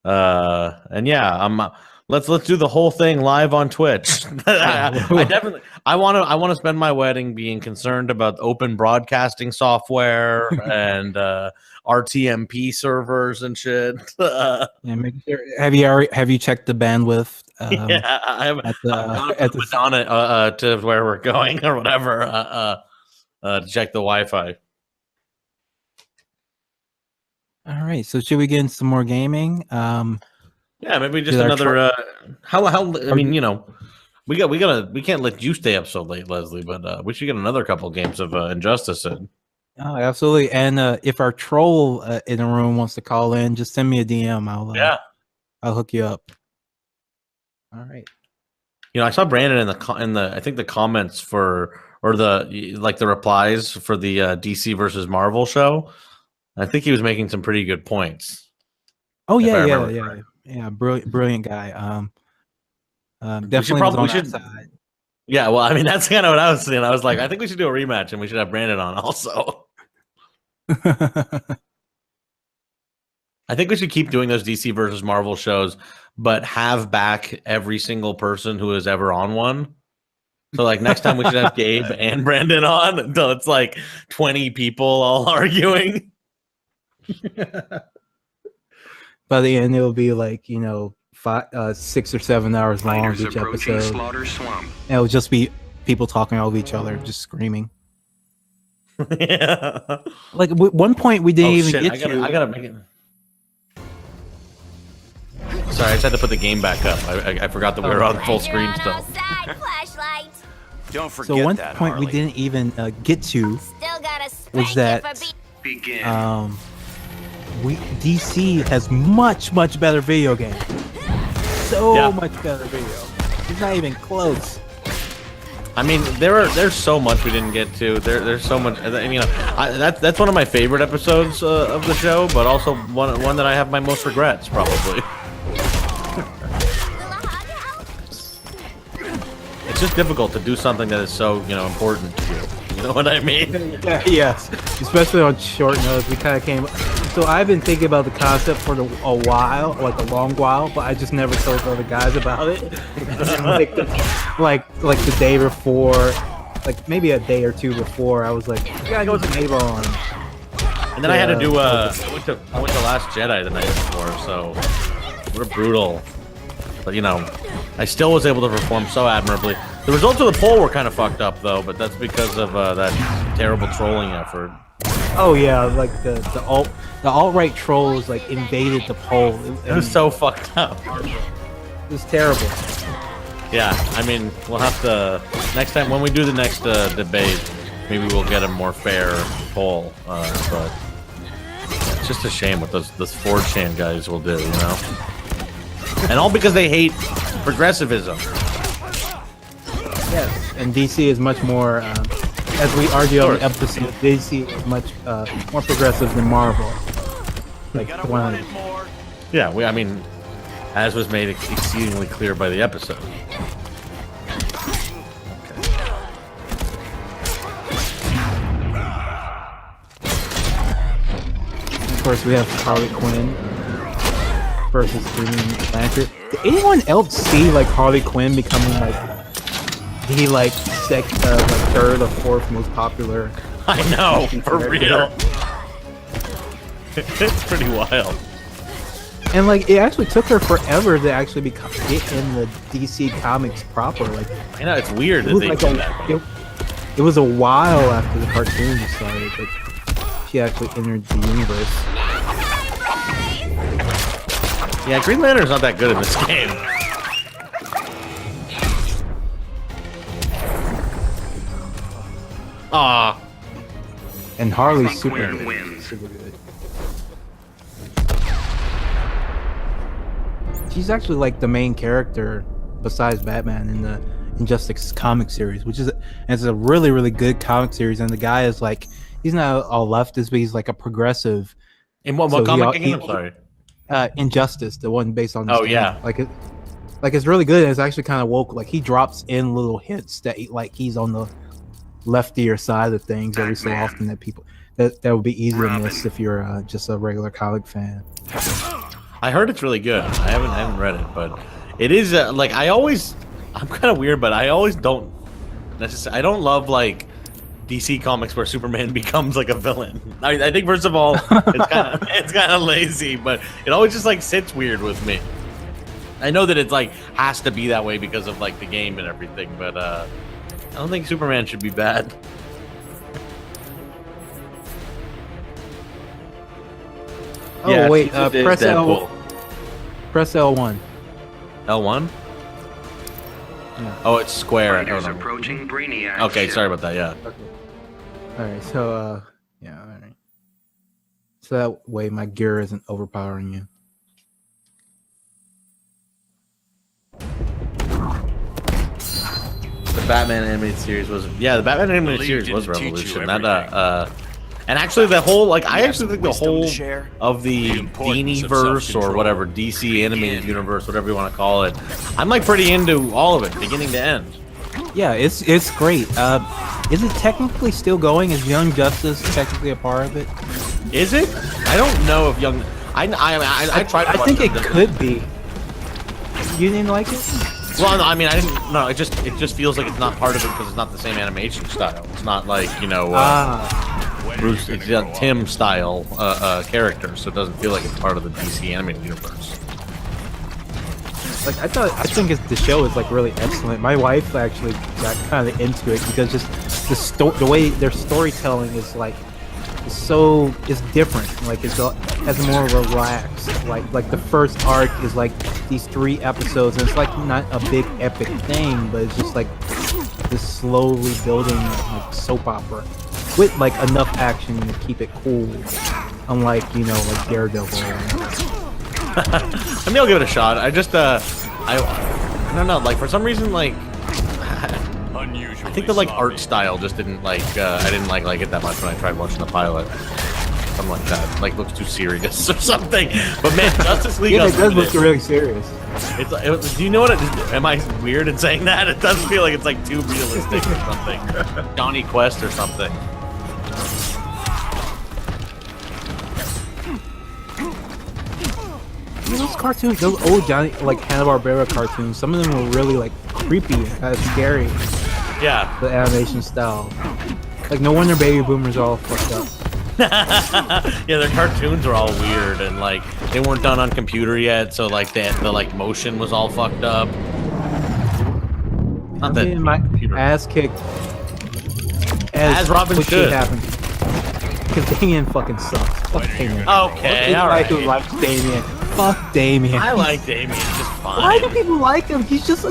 And yeah, let's do the whole thing live on Twitch. I definitely I want to spend my wedding being concerned about open broadcasting software and RTMP servers and shit. Yeah, make sure. Have you checked the bandwidth? Yeah, I'm at gone at from Madonna to where we're going or whatever to check the Wi-Fi. All right, so should we get into some more gaming? Yeah, maybe just Did our another. How I mean, we can't let you stay up so late, Leslie. But we should get another couple games of Injustice in. Oh, absolutely. And if our troll in the room wants to call in, just send me a DM. I'll hook you up. All right. I saw Brandon in the I think the comments for or the replies for the DC versus Marvel show. I think he was making some pretty good points. Oh if I yeah, remember yeah, correctly. yeah. Brilliant guy. We should Definitely was on that side. Yeah, well, I mean, that's kind of what I was saying. I was like, I think we should do a rematch, and we should have Brandon on also. I think we should keep doing those DC versus Marvel shows, but have back every single person who is ever on one. So, like, next time we should have Gabe and Brandon on until it's like 20 people all arguing. By the end, it'll be like 6 or 7 hours long Fighters each approaching episode. Slaughter Swamp. And it'll just be people talking over each other, just screaming. Yeah. Like one point we didn't even get to. I gotta make it. Sorry, I just had to put the game back up. I forgot that we were on full screen still. Don't forget So one that, point Harley. we didn't even get to was that Begin. DC has much better video games. So Yeah. much better video. It's not even close. I mean, there's so much we didn't get to. There's so much. And, that's one of my favorite episodes of the show, but also one that I have my most regrets probably. It's just difficult to do something that is so important to you. You know what I mean? Yes, especially on short notice. We kind of came. So I've been thinking about the concept for a while, like a long while, but I just never told other guys about it. like the day before, like maybe a day or two before, I was like, "You gotta go to Neighbor on." And then I had to do. I went to Last Jedi the night before, so what a brutal. But I still was able to perform so admirably. The results of the poll were kind of fucked up though, but that's because of that terrible trolling effort. Oh yeah, like the alt-right trolls like invaded the poll. It was so fucked up. It was terrible. Yeah, I mean, we'll have to next time when we do the next debate, maybe we'll get a more fair poll. But it's just a shame what those 4chan guys will do, and all because they hate progressivism. Yes, and DC is much more, as we argue on the episode, DC is much more progressive than Marvel. Like, Yeah, I mean, as was made exceedingly clear by the episode. Of course, we have Harley Quinn versus Green Lantern. Did anyone else see like Harley Quinn becoming like the third or fourth most popular? I know, for real. It's pretty wild. And like it actually took her forever to actually get in the DC comics proper. Like I know it's weird that they do that. It was a while after the cartoon started that she actually entered the universe. Yeah, Green Lantern's not that good in this game. Ah. And Harley's super Quinn good. wins. Super good. She's actually like the main character besides Batman in the Injustice comic series, which is a really good comic series. And the guy is like, he's not all leftist, but he's like a progressive. In what So comic he- again? I'm sorry. Injustice, the one based on. Oh, this yeah. game. Like it's really good. And it's actually kind of woke. Like he drops in little hints that he's on the leftier side of things every so Batman. often that people that would be easy to Robin. miss if you're just a regular comic fan. I heard it's really good. I haven't read it, but it is like I'm kind of weird, but I always don't necessarily. I don't love like DC comics where Superman becomes like a villain. I think first of all, it's kind of lazy, but it always just like sits weird with me. I know that it's like has to be that way because of like the game and everything, but I don't think Superman should be bad. Oh Yeah, wait, Caesar is press Deadpool. press L1. L1? Yeah. Oh, it's square. Fighters Oh, no. approaching Brainiac. Okay, ship. sorry about that. Yeah. All right, so yeah, all right. So that way my gear isn't overpowering you. The Batman animated series was the Batman animated series was revolution. That and actually the whole like I actually think the whole of the Dini-verse or whatever DC animated universe, whatever you want to call it, I'm like pretty into all of it, beginning to end. Yeah, it's great. Is it technically still going? Is Young Justice technically a part of it? Is it? I don't know if Young. I tried. To I watch think it the- could be. You didn't like it? Well, no, I mean, I didn't. No, it just feels like it's not part of it because it's not the same animation style. It's not like Bruce, it's a Tim style character, so it doesn't feel like it's part of the DC animated universe. Like I think the show is like really excellent. My wife actually got kind of into it because just the way their storytelling is like it's different. Like it's more relaxed. Like the first arc is like these 3 episodes, and it's like not a big epic thing, but it's just like this slowly building like soap opera with like enough action to keep it cool. Unlike like Daredevil. I mean, I'll give it a shot. I just I don't know. Like for some reason, like I think the like art style just didn't like. I didn't like it that much when I tried watching the pilot. Something like that. Like looks too serious or something. But man, Justice League. Yeah, it does look Unlimited, really serious. do you know what? Am I weird in saying that? It does feel like it's like too realistic or something. Johnny Quest or something. Those cartoons, those old Johnny, like Hanna-Barbera cartoons, some of them were really like creepy and kind of scary. Yeah. The animation style. Like no wonder baby boomers are all fucked up. Yeah, their cartoons are all weird and like they weren't done on computer yet, so like the like motion was all fucked up. Not I'm that getting my computer. ass kicked. As Robin what should. happen. Because Damien fucking sucks. Fuck Damien. Okay, Anybody who alright. likes Damien. Fuck Damien. I like Damien just fine. Why do people like him? He's just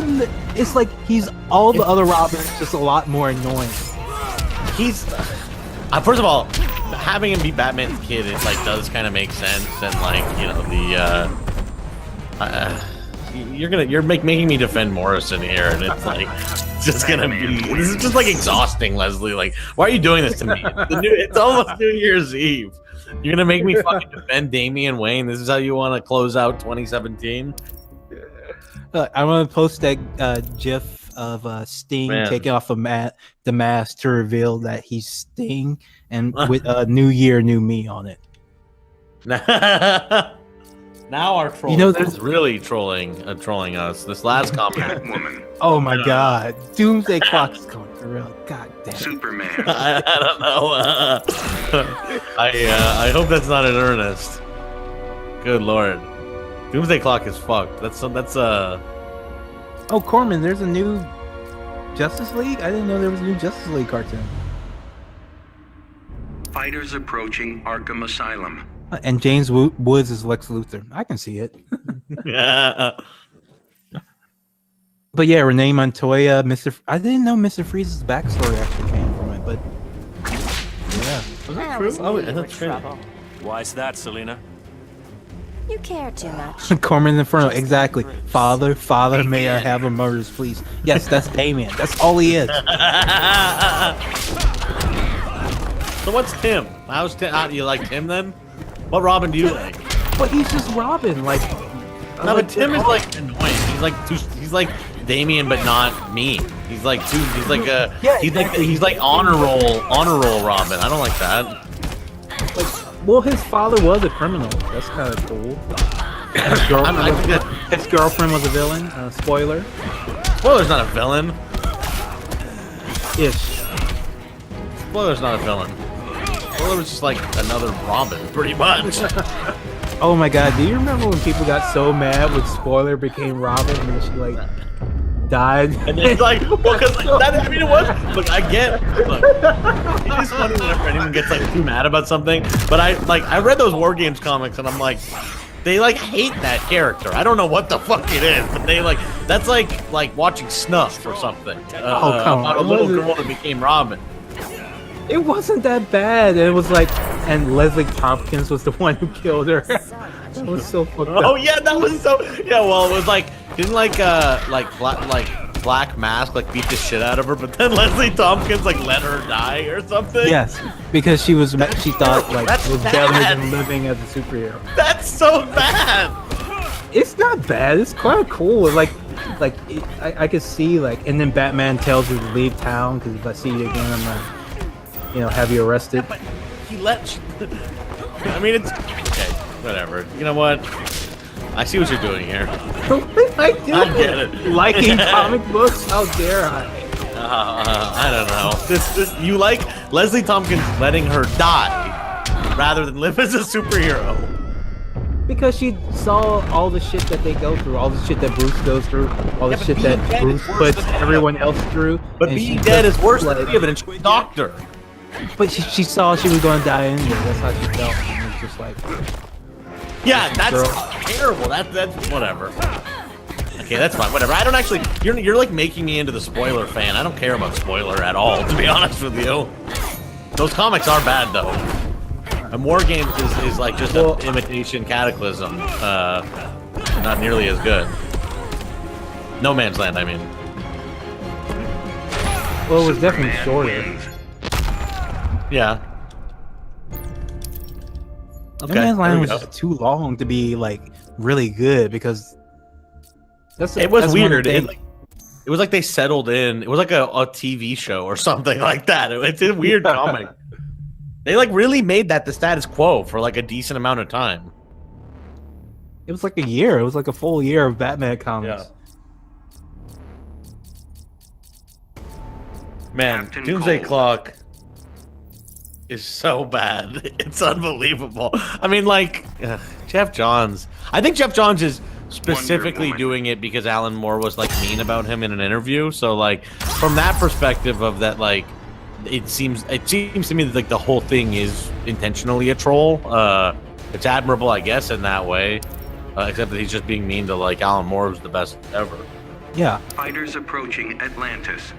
it's like he's all the other Robins, just a lot more annoying. He's first of all, having him be Batman's kid, it like does kind of make sense, and like you're making me defend Morrison here, and it's like just gonna be this is just like exhausting, Leslie. Like, why are you doing this to me? It's almost New Year's Eve. You're gonna make me fucking defend Damian Wayne. This is how you want to close out 2017? I'm gonna post that GIF of Sting Man. taking off the mask to reveal that he's Sting, and with New Year, New Me on it. Now our troll is really trolling us. This last comment. Catwoman. Oh my God! Doomsday Clock is going for real. God damn. Superman. I don't know. I hope that's not in earnest. Good lord, Doomsday Clock is fucked. That's Oh, Corman, there's a new Justice League. I didn't know there was a new Justice League cartoon. Fighters approaching Arkham Asylum. And James Woods is Lex Luthor. I can see it. yeah. But yeah, Renee Montoya, I didn't know Mr. Freeze's backstory actually came from it, but yeah. I always Oh, knew yeah, you were that's true. trouble. Why's that, Selena? You care too much. Corman Inferno, exactly. Father, may I have a murders, please? Yes, that's Damien. That's all he is. So what's Tim? How's Tim? How do you like Tim then? What Robin do you like? But he's just Robin, like. No, but Tim is like annoying. He's like Damien, but not mean. He's like dude. He's like a. Yeah, he's like honor roll Robin. I don't like that. Well, his father was a criminal. That's kind of cool. His girlfriend was a villain. Spoiler. Spoiler's not a villain. Ish. Spoiler's not a villain. Spoiler was just like another Robin, pretty much. Oh my god, do you remember when people got so mad when Spoiler became Robin and then she like died? And then it's like, well, because that, I mean, it was. Look, I get. Look, it is funny whenever anyone gets like too mad about something. But I read those War Games comics and I'm like, they like hate that character. I don't know what the fuck it is, but they like that's like watching Snuff or something. Oh, come on. About a little girl that became Robin. It wasn't that bad. It was like, and Leslie Tompkins was the one who killed her. That was so fucked up. Oh yeah, that was so. Yeah, well, it was like didn't Black Mask like beat the shit out of her, but then Leslie Tompkins like let her die or something. Yes, because she thought like That's it was bad. better than living as a superhero. That's so bad. It's not bad. It's kind of cool. I could see like, and then Batman tells her to leave town because if I see you again, I'm gonna, have you arrested. But he let. I mean, it's okay. Whatever. You know what? I see what you're doing here. I get it. Liking comic books? How dare I? I don't know. This you like Leslie Tompkins letting her die rather than live as a superhero. Because she saw all the shit that they go through, all the shit that Bruce goes through, all the but shit being that dead Bruce is worse puts than everyone else through. But and being she dead just, is worse like, than living, and she's a doctor. But she saw she was going to die anyway. That's how she felt. And it's just like, Yeah, that's Girl. terrible. That's whatever. Okay, that's fine. Whatever. I don't actually. You're like making me into the Spoiler fan. I don't care about Spoiler at all, to be honest with you. Those comics are bad though. And War Games is like just an imitation Cataclysm. Not nearly as good. No Man's Land, I mean. well, it was definitely Superman shorter. wins. Yeah. No Man's Land there we was go. just too long to be like really good because It was that's one weird. thing. It was like they settled in. It was like a TV show or something like that. It's a weird comic. They like really made that the status quo for like a decent amount of time. It was like a year. It was like a full year of Batman comics. Man, Captain Doomsday Cold. Clock is so bad. It's unbelievable. I mean, like, Jeff Johns. I think Jeff Johns is specifically Woman. doing it because Alan Moore was like mean about him in an interview. So like, from that perspective of that, like, it seems to me that like the whole thing is intentionally a troll. It's admirable, I guess, in that way. Except that he's just being mean to like Alan Moore, who's the best ever. Yeah. Fighters approaching Atlantis.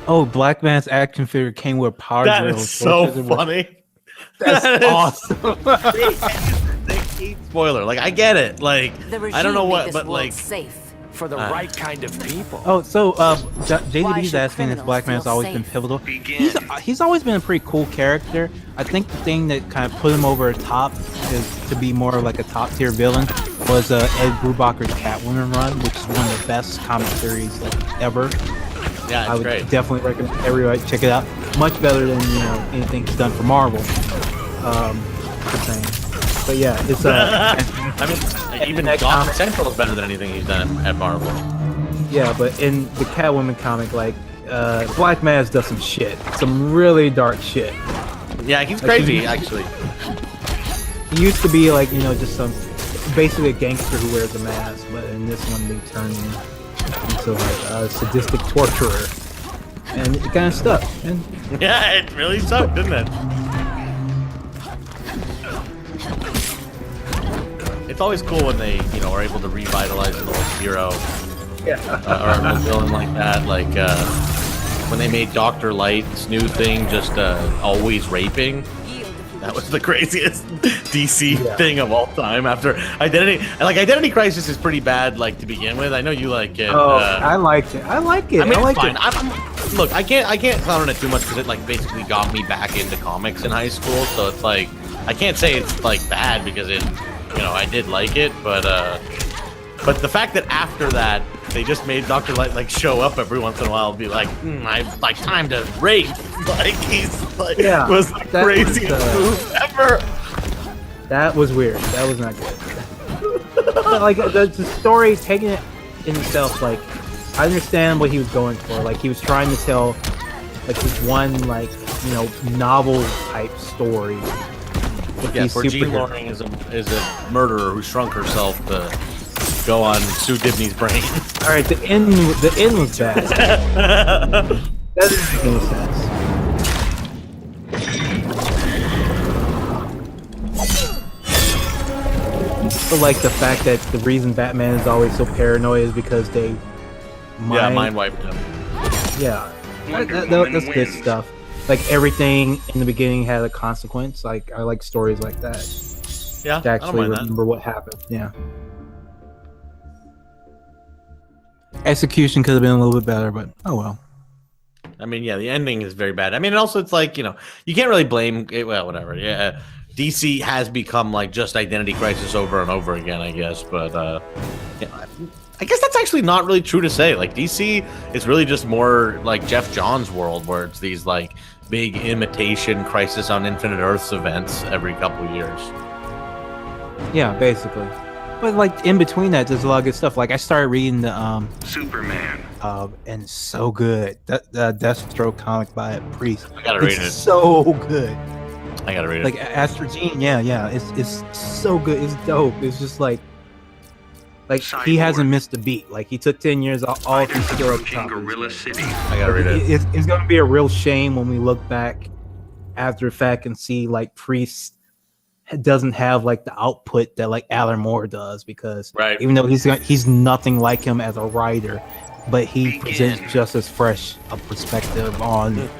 Oh, Black Man's action figure came with power That drills. is so funny. That's That is- awesome. They hate spoiler. Like I get it. Like I don't know what, but like safe for the right kind of people. Oh, so Why JDB's should asking if criminals Black Man's feel always safe? been pivotal. Begin. He's always been a pretty cool character. I think the thing that kind of put him over the top is to be more of like a top tier villain was Ed Brubaker's Catwoman run, which is one of the best comic series like ever. yeah, I it's would great. definitely recommend everybody check it out. Much better than anything he's done for Marvel. Just saying. But yeah, it's I mean, even that Gotham comic- Central is better than anything he's done at Marvel. yeah, but in the Catwoman comic, like Black Mask does some shit, some really dark shit. Yeah, he's crazy actually. He used to be like just some basically a gangster who wears a mask, but in this one they turn him into like a sadistic torturer, and it kind of stuck. And Yeah, it really sucked, didn't it? It's always cool when they, are able to revitalize an old hero or an old villain like that. Like when they made Dr. Light's new thing, just always raping. That was the craziest DC thing of all time. After Identity Crisis is pretty bad, like to begin with. I know you like it. I liked it. I like it. I mean, I like it's fine. it. Look, I can't clown on it too much because it like basically got me back into comics in high school. So it's like I can't say it's like bad because it, I did like it, but But the fact that after that they just made Dr. Light like show up every once in a while and be like, I've like time to rape. Like he's like was the that craziest was, move ever. That was weird. That was not good. But like the story taking it in itself, like I understand what he was going for. Like he was trying to tell like this one like novel type story. Yeah, for Jean Loring is a murderer who shrunk herself to go on Sue Dibney's brain. All right, the end was bad. That doesn't make any sense. But like the fact that the reason Batman is always so paranoid is because they mind wiped him. Yeah, that's good stuff. Like everything in the beginning had a consequence. Like I like stories like that. Yeah, to actually I don't mind remember what happened. Yeah. Execution could have been a little bit better, but oh well. I mean, yeah, the ending is very bad. I mean, also it's like, you can't really blame it. Well, whatever. Yeah, DC has become like just Identity Crisis over and over again, I guess. But I guess that's actually not really true to say. Like DC is really just more like Jeff Johns' world, where it's these like big imitation Crisis on Infinite Earths events every couple of years. Yeah, basically. But like in between that, there's a lot of good stuff. Like I started reading the Superman. And it's so good. That Deathstroke comic by Priest. I gotta read it. So good. I gotta read it. Like Astro Jean, yeah. It's so good. It's dope. It's just like he hasn't missed a beat. Like he took 10 years all through still at the top. Gorilla City. I gotta read it. It's gonna be a real shame when we look back after the fact and see like Priest doesn't have like the output that like Alan Moore does, because even though he's nothing like him as a writer, but he presents just as fresh a perspective on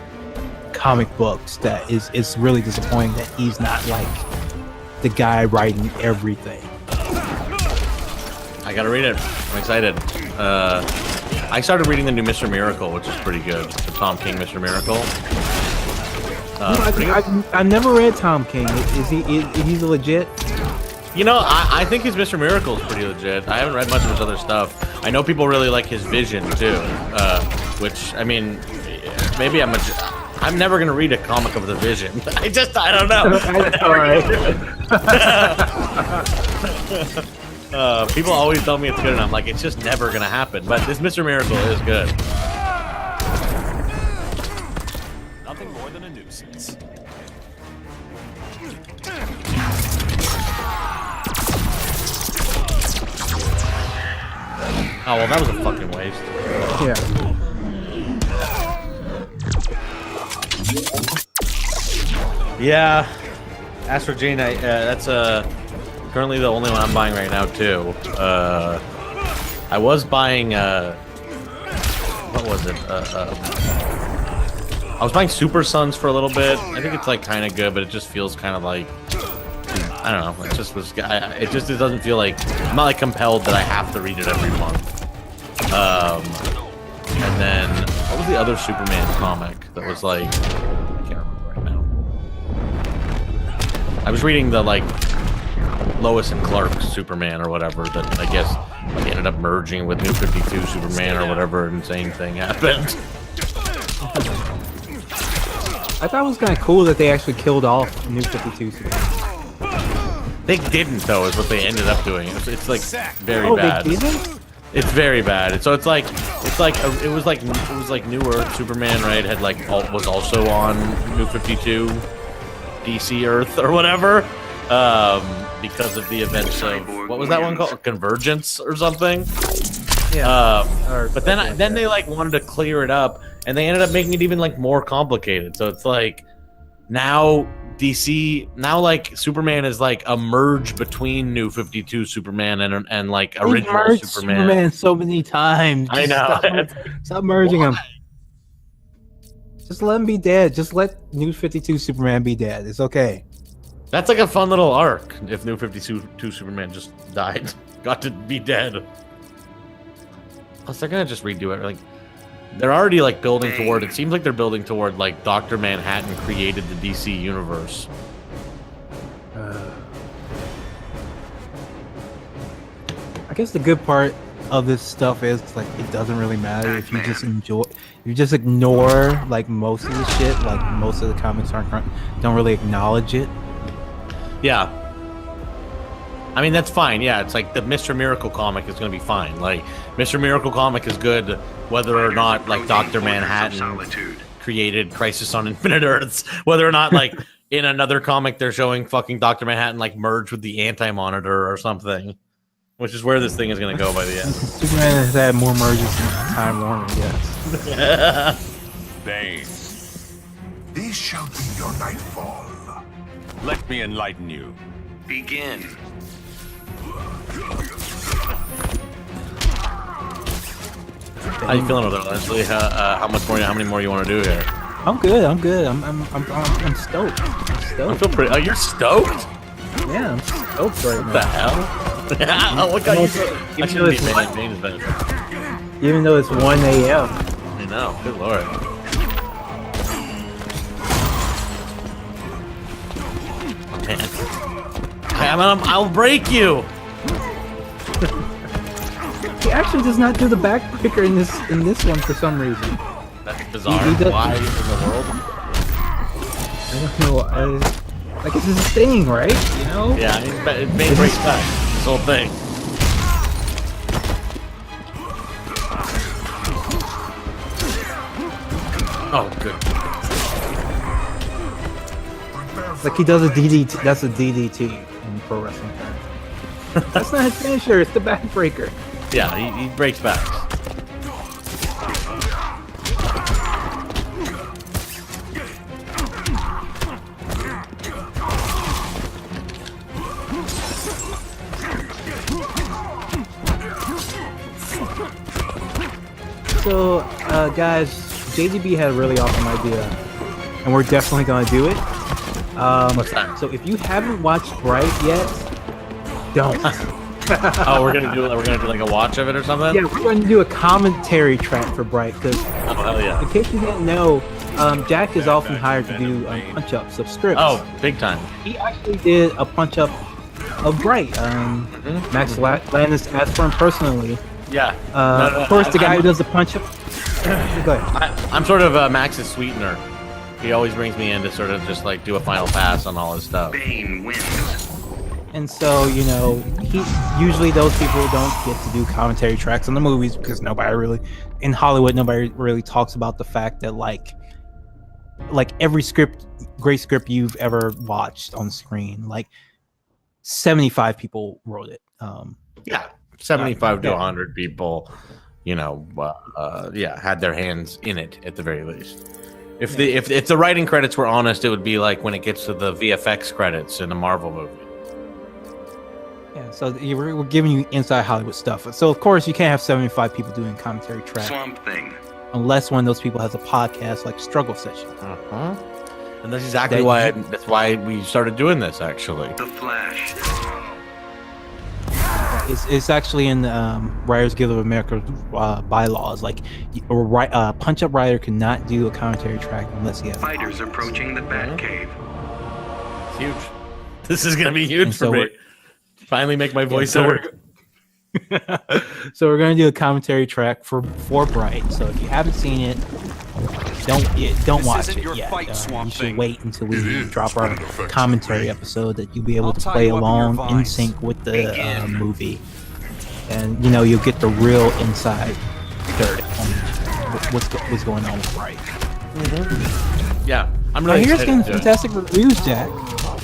comic books that it's really disappointing that he's not like the guy writing everything. I gotta read it. I'm excited. I started reading the new Mr. Miracle, which is pretty good. The Tom King Mr. Miracle. I've never read Tom King. Is he legit? I think his Mr. Miracle is pretty legit. I haven't read much of his other stuff. I know people really like his Vision too, which I mean, maybe I'm never gonna read a comic of the Vision. I don't know. People always tell me it's good, and I'm like, it's just never gonna happen. But this Mr. Miracle is good. Nothing more than a nuisance. Oh well, that was a fucking waste. Yeah, Astro Jean. That's currently the only one I'm buying right now too. I was buying what was it? I was buying Super Sons for a little bit. I think it's like kind of good, but it just feels kind of like, I don't know. It just it doesn't feel like, I'm not like compelled that I have to read it every month. And then what was the other Superman comic that was like, I can't remember right now. I was reading the like Lois and Clark Superman or whatever that I guess like ended up merging with New 52 Superman or whatever insane thing happened. I thought it was kind of cool that they actually killed off New 52 Superman. They didn't though, is what they ended up doing. It's like very bad. They didn't? It's very bad. So it was like New Earth Superman, right? Had like was also on New 52 DC Earth or whatever, because of the events of what was that one called? Convergence or something. Yeah. But then they like wanted to clear it up, and they ended up making it even like more complicated. So it's like now like Superman is like a merge between New 52 Superman and like original Superman so many times. I know. Stop merging them. Just let him be dead. Just let New 52 Superman be dead. It's okay. That's like a fun little arc if New 52 Superman just died, got to be dead. Plus they're gonna just redo it. Like they're already like building toward. It seems like they're building toward like Dr. Manhattan created the DC universe. I guess the good part of this stuff is like it doesn't really matter if you just ignore like most of the shit. Like most of the comics don't really acknowledge it. Yeah. I mean, that's fine. Yeah, it's like the Mr. Miracle comic is going to be fine. Like, Mr. Miracle comic is good whether or not, like, Dr. Manhattan created Crisis on Infinite Earths. Whether or not, like, in another comic they're showing fucking Dr. Manhattan, like, merge with the Anti-Monitor or something. Which is where this thing is going to go by the end. Superman has had more merges than Time Warner, yes. Bane, This shall be your nightfall. let me enlighten you. Begin. How you feeling over there, Leslie? How many more you want to do here? I'm good. I'm stoked. I'm I stoked. feel pretty. Oh, you're stoked? Yeah, I'm stoked right What the now. hell? Oh, what got you? I Even shouldn't though be it's Bane. Bane is better. Even though it's 1 a.m. I know. Good lord. Man. I'll break you. He actually does not do the backbreaker in this one for some reason. That's bizarre. He does- Why in the world? I don't know. Like it's his thing, right? You know? Yeah, it Bane breaks back. This whole thing. Oh, good. Like he does a DDT. That's a DDT in pro wrestling terms. That's not his finisher. It's the backbreaker. Yeah, he breaks back. So, guys, JDB had a really awesome idea, and we're definitely gonna do it. What's that? So if you haven't watched Bright yet, don't. Oh, we're gonna do like a watch of it or something? Yeah, we're going to do a commentary track for Bright because, Oh hell yeah. in case you didn't know, Jack is often hired to do punch-ups of scripts. Oh, big time. He actually did a punch-up of Bright. Max Landis asked for him personally. Yeah. Of course, the guy who does the punch-up. Go ahead. I'm sort of Max's sweetener. He always brings me in to sort of just like do a final pass on all his stuff. Bane wins. And so, you know, usually those people don't get to do commentary tracks on the movies because nobody really, in Hollywood, nobody really talks about the fact that like every great script you've ever watched on screen, like 75 people wrote it. Yeah, 75 to 100 people, you know, had their hands in it at the very least. If the writing credits were honest, it would be like when it gets to the VFX credits in a Marvel movie. Yeah, so we're giving you inside Hollywood stuff. So of course you can't have 75 people doing commentary track Swamp Thing. unless one of those people has a podcast like Struggle Session. And that's exactly that's why we started doing this actually. The Flash. It's actually in the Writers Guild of America bylaws. Like a punch-up writer cannot do a commentary track unless he has. Fighters approaching the Batcave. It's huge. This is gonna be huge And for so me. Finally make my voice so heard. So we're gonna do a commentary track for Bright. So if you haven't seen it, don't watch isn't it your yet. fight, Swamp You should Thing. wait until we is, drop our but it affects commentary me. episode that you'll be able I'll to tie play you up in your along in vines. sync with the Begin. movie, and you know you'll get the real inside dirt on what's going on with Bright. Yeah, I'm I really hear it's excited getting to do it. fantastic reviews, Jack.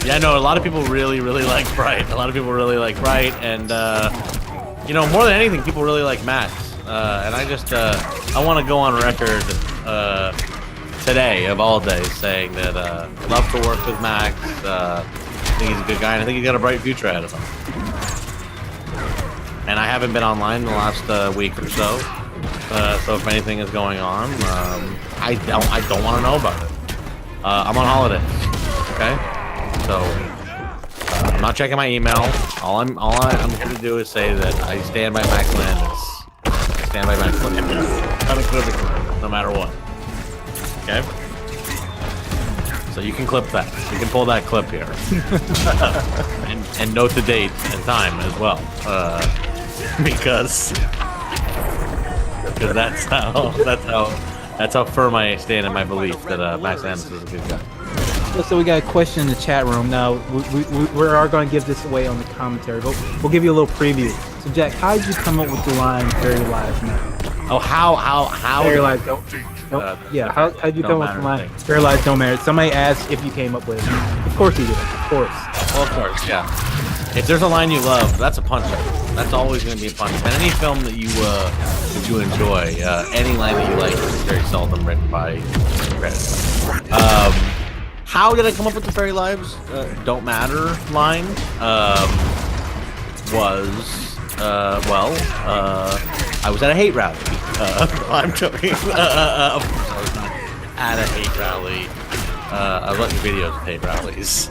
Yeah, no, a lot of people really like Bright. A lot of people really like Bright, and you know, more than anything, people really like Max. And I just I want to go on record today of all days saying that love to work with Max. I think he's a good guy, and I think he's got a bright future ahead of him. And I haven't been online in the last week or so, so if anything is going on, I don't want to know about it. I'm on holiday, okay? So I'm not checking my email. All I'm here to do is say that I stand by Max Landis. I stand by Max Landis unequivocally, no matter what. Okay. So you can clip that. You can pull that clip here, and note the date and time as well. because that's how firm I stand in my belief that Max Landis is a good guy. So we got a question in the chat room. Now we are going to give this away on the commentary, but we'll give you a little preview. So Jack, how did you come up with the line "Very Lives Matter"? Oh, how? Very Lives don't. Yeah, how did you come up with the line "Very Lives Don't Matter"? Somebody asked if you came up with it. Of course you did. Of course. Well, of course, yeah. If there's a line you love, that's a punch up. That's always going to be a punch up. And any film that you enjoy, any line that you like is very seldom written by credits. How did I come up with the Fairy Lives Don't Matter line? I was at a hate rally. I'm joking. I was not at a hate rally. I was watching videos of hate rallies.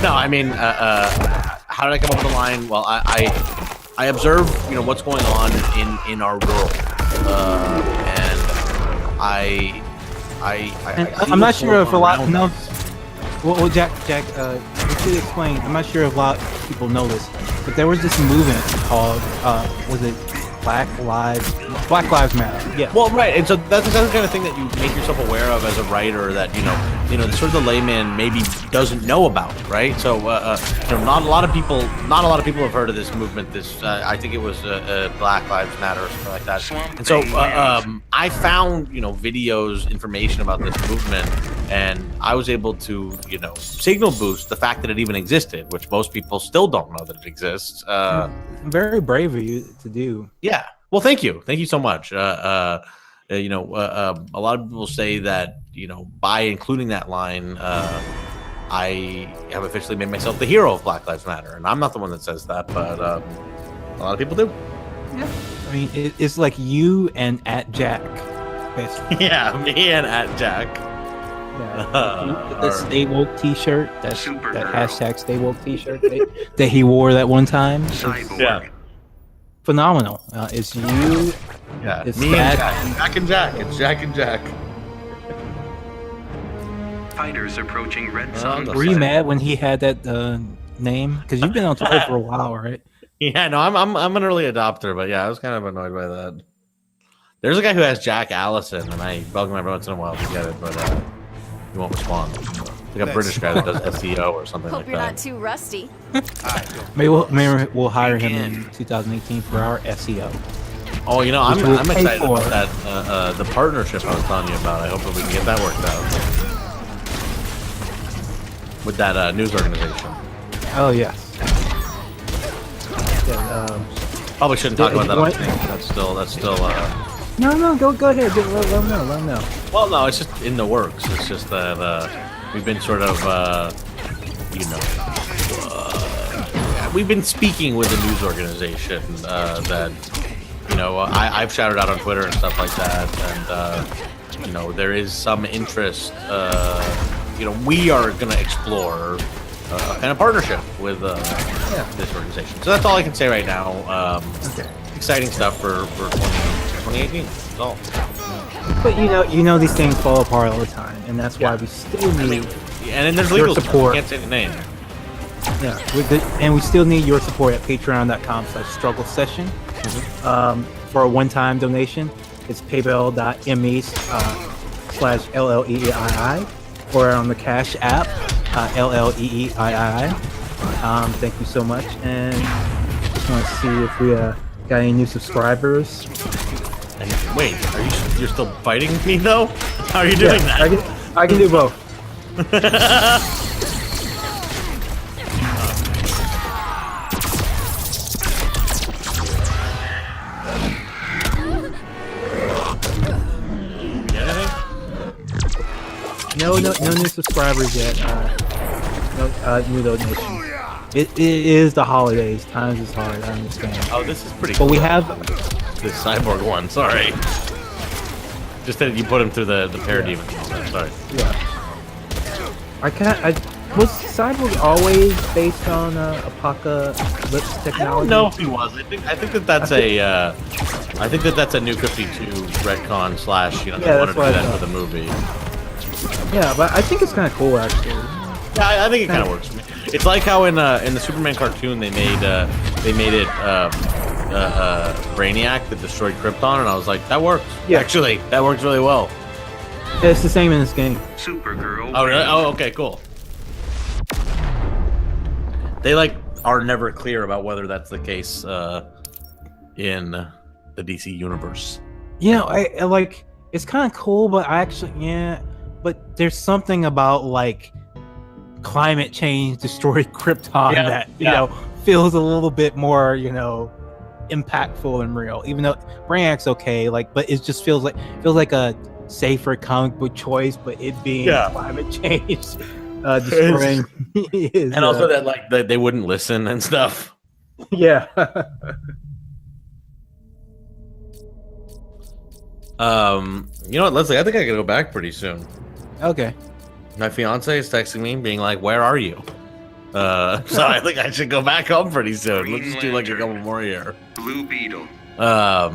No, I mean, how did I come up with the line? Well, I observe, what's going on in our world, and I'm not sure if a lot know. Well, Jack, you should explain. I'm not sure if a lot of people know this, but there was this movement called, was it Black Lives Matter? Yeah. Well, right, and so that's the kind of thing that you make yourself aware of as a writer that sort of the layman maybe doesn't know about, right? So, not a lot of people have heard of this movement. I think it was Black Lives Matter or something like that. And so, I found videos, information about this movement, and I was able to signal boost the fact that it even existed, which most people still don't know that it exists. Very brave of you to do. Yeah. Well, thank you so much. A lot of people say that by including that line, I have officially made myself the hero of Black Lives Matter, and I'm not the one that says that, but a lot of people do. Yeah. I mean, it's like you and @Jack, basically. Yeah, me and @Jack. Yeah. The Stay Woke T-shirt, that hashtag Stay Woke T-shirt that he wore that one time. Yeah. Phenomenal. It's you. Yeah. It's me that. and Jack and Jack. It's Jack and Jack. Fighters approaching Red Zone. Were you mad when he had that name? Because you've been on Twitter for a while, right? Yeah, no, I'm an early adopter, but yeah, I was kind of annoyed by that. There's a guy who has Jack Allison, and I bug him every once in a while to get it, but he won't respond. Like a British guy that does SEO or something Hope like you're that. not too rusty. Maybe we'll hire him in 2018 for our SEO. Oh, I'm we'll excited pay for. about that. The partnership I was telling you about. I hope that we can get that worked out with that news organization. Oh yes. Probably shouldn't talk about that. What? That's still. No, go ahead. Let them know. Well, no, it's just in the works. It's just that we've been sort of, we've been speaking with the news organization that, I've shouted out on Twitter and stuff like that, and there is some interest. We are going to explore a kind of partnership with this organization. So that's all I can say right now. Exciting stuff for 2018. That's all. But these things fall apart all the time, and that's why we still need. And then there's your legal support. Can't say the name. Yeah, and we still need your support at patreon.com/struggle session. For a one-time donation, it's paypal.me/LLEEII, or on the Cash app, LLEEII. Thank you so much, and just want to see if we got any new subscribers. And wait, you're still fighting me though? How are you doing that? I can do both. No new subscribers yet. No new donation. It is the holidays. Times is hard. I understand. Oh, this is pretty But cool. we have. This Cyborg one, sorry. Just that you put him through the parademon. Sorry. Yeah. Was Cyborg always based on Apocalypse technology? I don't know if he was. I think that's a New 52 retcon / they wanted to do that for the movie. Yeah, but I think it's kind of cool actually. Yeah, I think it kind of works for me. It's like how in the Superman cartoon they made it Brainiac that destroyed Krypton, and I was like, that works. Yeah. Actually, that works really well. It's the same in this game. Supergirl. Oh, really? reigns. Oh, okay, cool. They like are never clear about whether that's the case in the DC universe. You know, I like it's kind of cool, but I actually but there's something about like climate change destroyed Krypton Yeah, that you yeah. know feels a little bit more impactful and real. Even though Brainiac's okay, like, but it just feels like a safer comic book choice. But it being Yeah. climate change destroying his, And also that like they wouldn't listen and stuff. yeah. You know what, Leslie? I think I gotta go back pretty soon. Okay. My fiance is texting me, being like, "Where are you?" So I think I should go back home pretty soon. Let's just do like a couple more here. Blue Beetle. But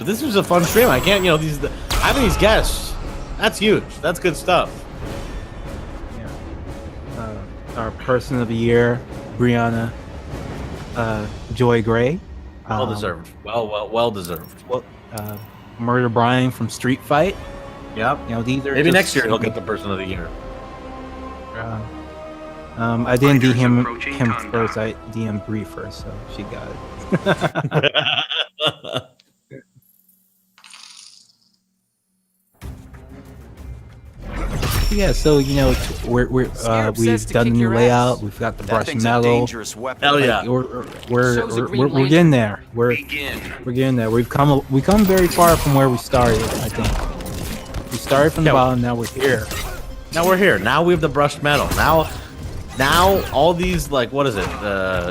this was a fun stream. I can't, having these guests. That's huge. That's good stuff. Yeah. Our person of the year, Brianna Joy Gray. Well deserved. Well deserved. Murder Brian from Street Fight. Yep. These are Maybe just- next year he'll get the person of the year. I didn't Fighters DM approaching him Kanda. first. I DM'd Bree first, so she got it. Yeah, so we've done the new layout. We've got the brushed metal. Hell yeah. We're getting there. We're getting there. We've come very far from where we started. I think we started from the bottom. Now we're here. Now we're here. Now we have the brushed metal. Now all these, like, what is it?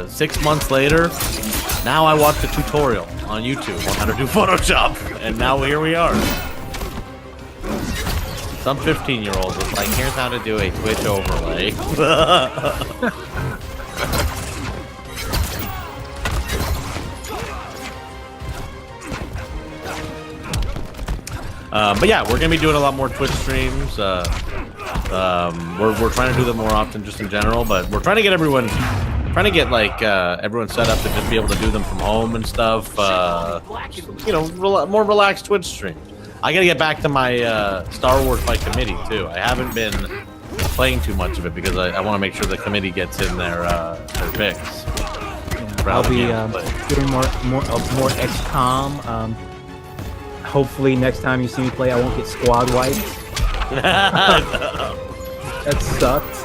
6 months later, now I watched a tutorial on YouTube on how to do Photoshop, and now here we are. Some 15-year-old was like, here's how to do a Twitch overlay. But yeah, we're gonna be doing a lot more Twitch streams. We're trying to do them more often, just in general. But we're trying to get everyone set up to just be able to do them from home and stuff. More relaxed Twitch streams. I gotta get back to my Star Wars by committee too. I haven't been playing too much of it because I want to make sure the committee gets in their picks. I'll be doing more XCOM. Hopefully, next time you see me play, I won't get squad wiped. That sucked.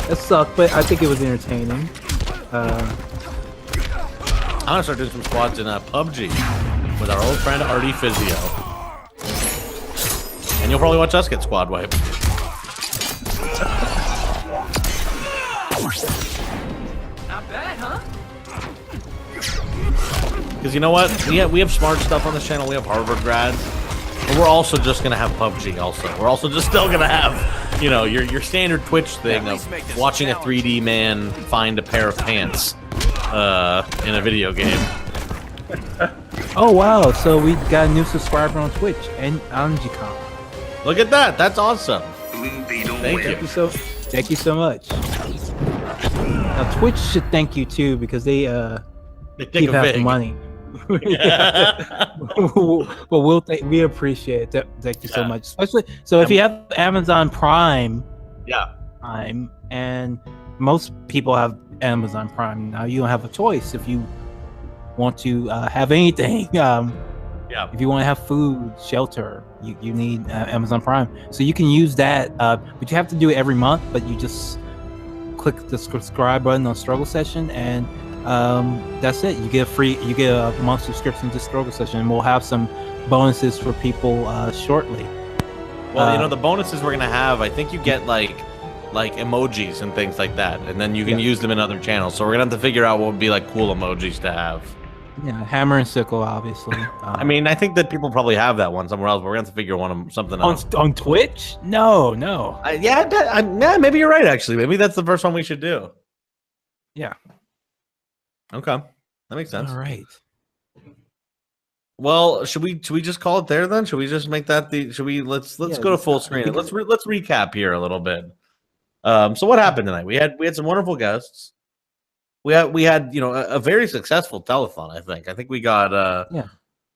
That sucked, but I think it was entertaining. I'm gonna start doing some squads in PUBG with our old friend Artie Physio, and you'll probably watch us get squad wiped. Not bad, huh? Because you know what? We have smart stuff on this channel. We have Harvard grads, but we're also just gonna have PUBG. Also, we're also just still gonna have, your standard Twitch thing of watching a 3D man find a pair of pants in a video game. Oh wow! So we got a new subscriber on Twitch and Angicom. Look at that! That's awesome. Blue Beetle. Thank you. Thank you so much. Now Twitch should thank you too because they keep having money. But we appreciate it. Thank you so much. Especially if you have Amazon Prime. Yeah. And most people have Amazon Prime now. You don't have a choice if you want to have anything. If you want to have food, shelter, you need Amazon Prime. So you can use that, but you have to do it every month. But you just click the subscribe button on Struggle Session, and that's it. You get a month subscription to Struggle Session, and we'll have some bonuses for people shortly. Well, the bonuses we're gonna have, I think you get like emojis and things like that, and then you can use them in other channels. So we're gonna have to figure out what would be like cool emojis to have. Yeah, hammer and sickle, obviously. I mean, I think that people probably have that one somewhere else, but we're gonna have to figure something out. On Twitch? No. Maybe you're right. Actually, maybe that's the first one we should do. Yeah. Okay, that makes sense. All right. Well, should we just call it there then? Should we just make that let's go to full screen. Let's recap here a little bit. So what happened tonight? We had some wonderful guests. We had a very successful telethon. I think we got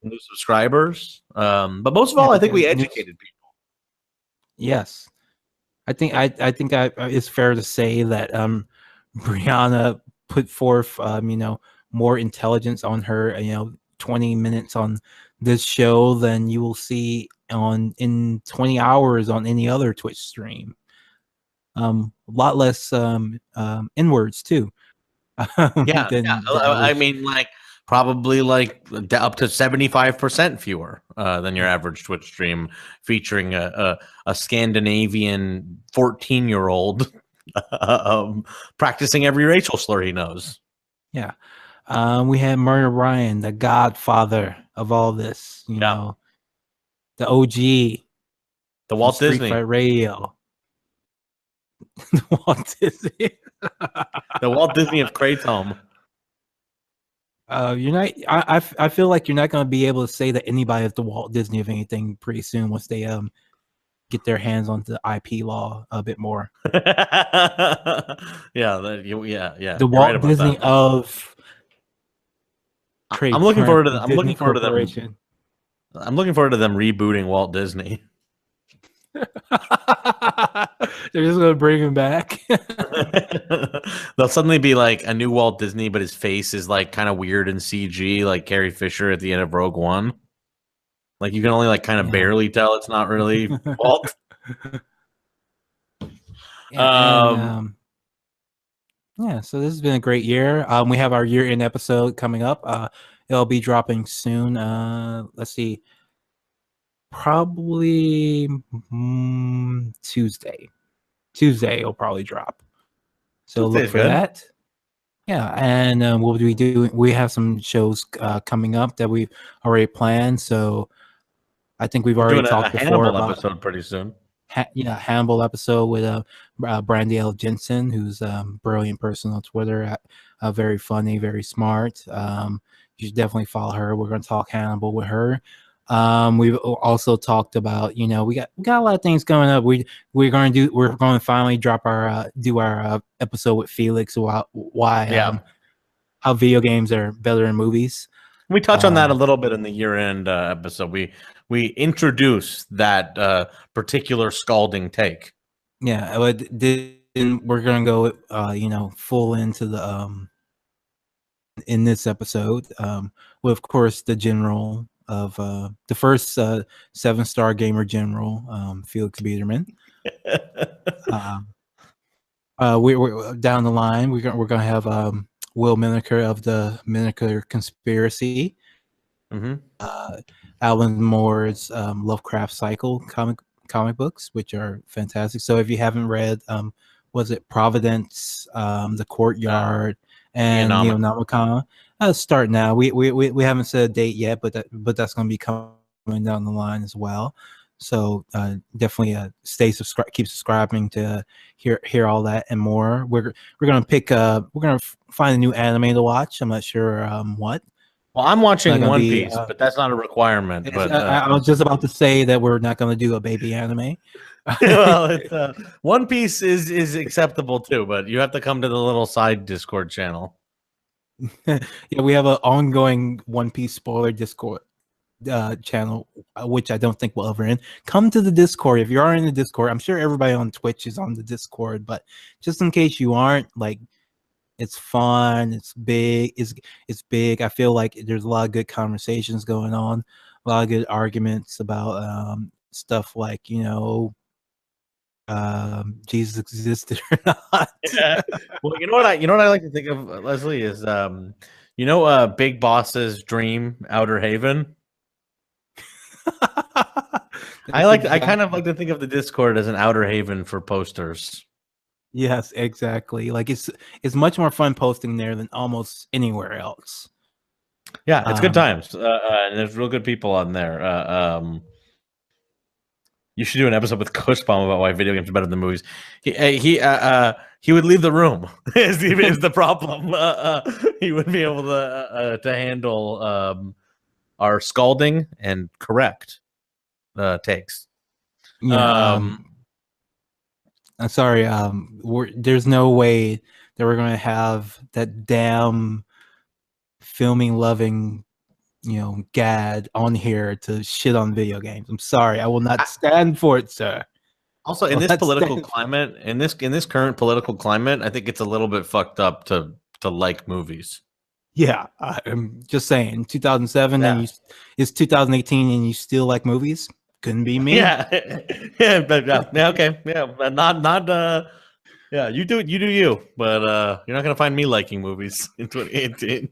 new subscribers. But most of all, I think we educated people. Yes, I think it's fair to say that Brianna put forth more intelligence on her 20 minutes on this show than you will see in 20 hours on any other Twitch stream. A lot less inwards too. I mean, like probably like up to 75% fewer than your average Twitch stream, featuring a Scandinavian 14-year-old practicing every racial slur he knows. Yeah. We had Murder Ryan, the godfather of all this, you know, the OG, the Walt Street Disney Fight Radio. The Walt Disney. The Walt Disney of Kratom. You're not. I feel like you're not going to be able to say that anybody is the Walt Disney of anything pretty soon once they get their hands on the IP law a bit more. Yeah. The Walt Disney of. I'm looking forward to them. I'm looking forward to them rebooting Walt Disney. They're just gonna bring him back. They'll suddenly be like a new Walt Disney, but his face is like kind of weird in CG, like Carrie Fisher at the end of Rogue One. Like you can only like kind of barely tell it's not really Walt. Yeah, so this has been a great year. We have our year-end episode coming up. It'll be dropping soon. Let's see. Probably Tuesday. Tuesday it'll probably drop. So look for that. Yeah, and we'll be doing. We have some shows coming up that we've already planned. So I think we've already talked before about episode pretty soon. Hannibal episode with Brandy L. Jensen, who's a brilliant person on Twitter, very funny, very smart. You should definitely follow her. We're going to talk Hannibal with her. We've also talked about, we got a lot of things coming up. We're going to finally drop our do our episode with Felix about why how video games are better than movies. We touch on that a little bit in the year-end episode. We introduce that particular scalding take. Yeah, we're going to go full into the in this episode with, of course, the general of the first 7-star gamer general, Felix Biederman. We're down the line. We're gonna have Will Miniker of the Miniker Conspiracy. Alan Moore's Lovecraft Cycle comic books, which are fantastic. So if you haven't read, was it Providence, The Courtyard, and Neonomicon? Start now. We haven't set a date yet, but that's going to be coming down the line as well. So definitely keep subscribing to hear all that and more. We're gonna find a new anime to watch. I'm not sure what. Well, I'm watching One Piece, but that's not a requirement. But I was just about to say that we're not going to do a baby anime. Well, One Piece is acceptable too, but you have to come to the little side Discord channel. Yeah, we have an ongoing One Piece spoiler Discord channel, which I don't think we'll ever end. Come to the Discord if you are in the Discord. I'm sure everybody on Twitch is on the Discord, but just in case you aren't, like, it's fun. It's big. It's big. I feel like there's a lot of good conversations going on, a lot of good arguments about stuff like Jesus existed or not. Yeah. Well, you know what I like to think of, Leslie, is Big Boss's dream, Outer Haven. I kind of like to think of the Discord as an Outer Haven for posters. Yes, exactly. Like it's much more fun posting there than almost anywhere else. Yeah, it's good times, and there's real good people on there. You should do an episode with Kushbomb about why video games are better than movies. He would leave the room. is the problem? He wouldn't be able to handle our scalding and correct takes. Yeah. I'm sorry. There's no way that we're gonna have that damn filming loving, gad on here to shit on video games. I'm sorry. I will not stand for it, sir. Also, in Well, this that's political the- climate, in this current political climate, I think it's a little bit fucked up to like movies. Yeah, I'm just saying. 2007 Yeah. and it's 2018 and you still like movies? Couldn't be me. Yeah, yeah, but yeah, okay, yeah, but not. Yeah, you do you, but you're not gonna find me liking movies in 2018.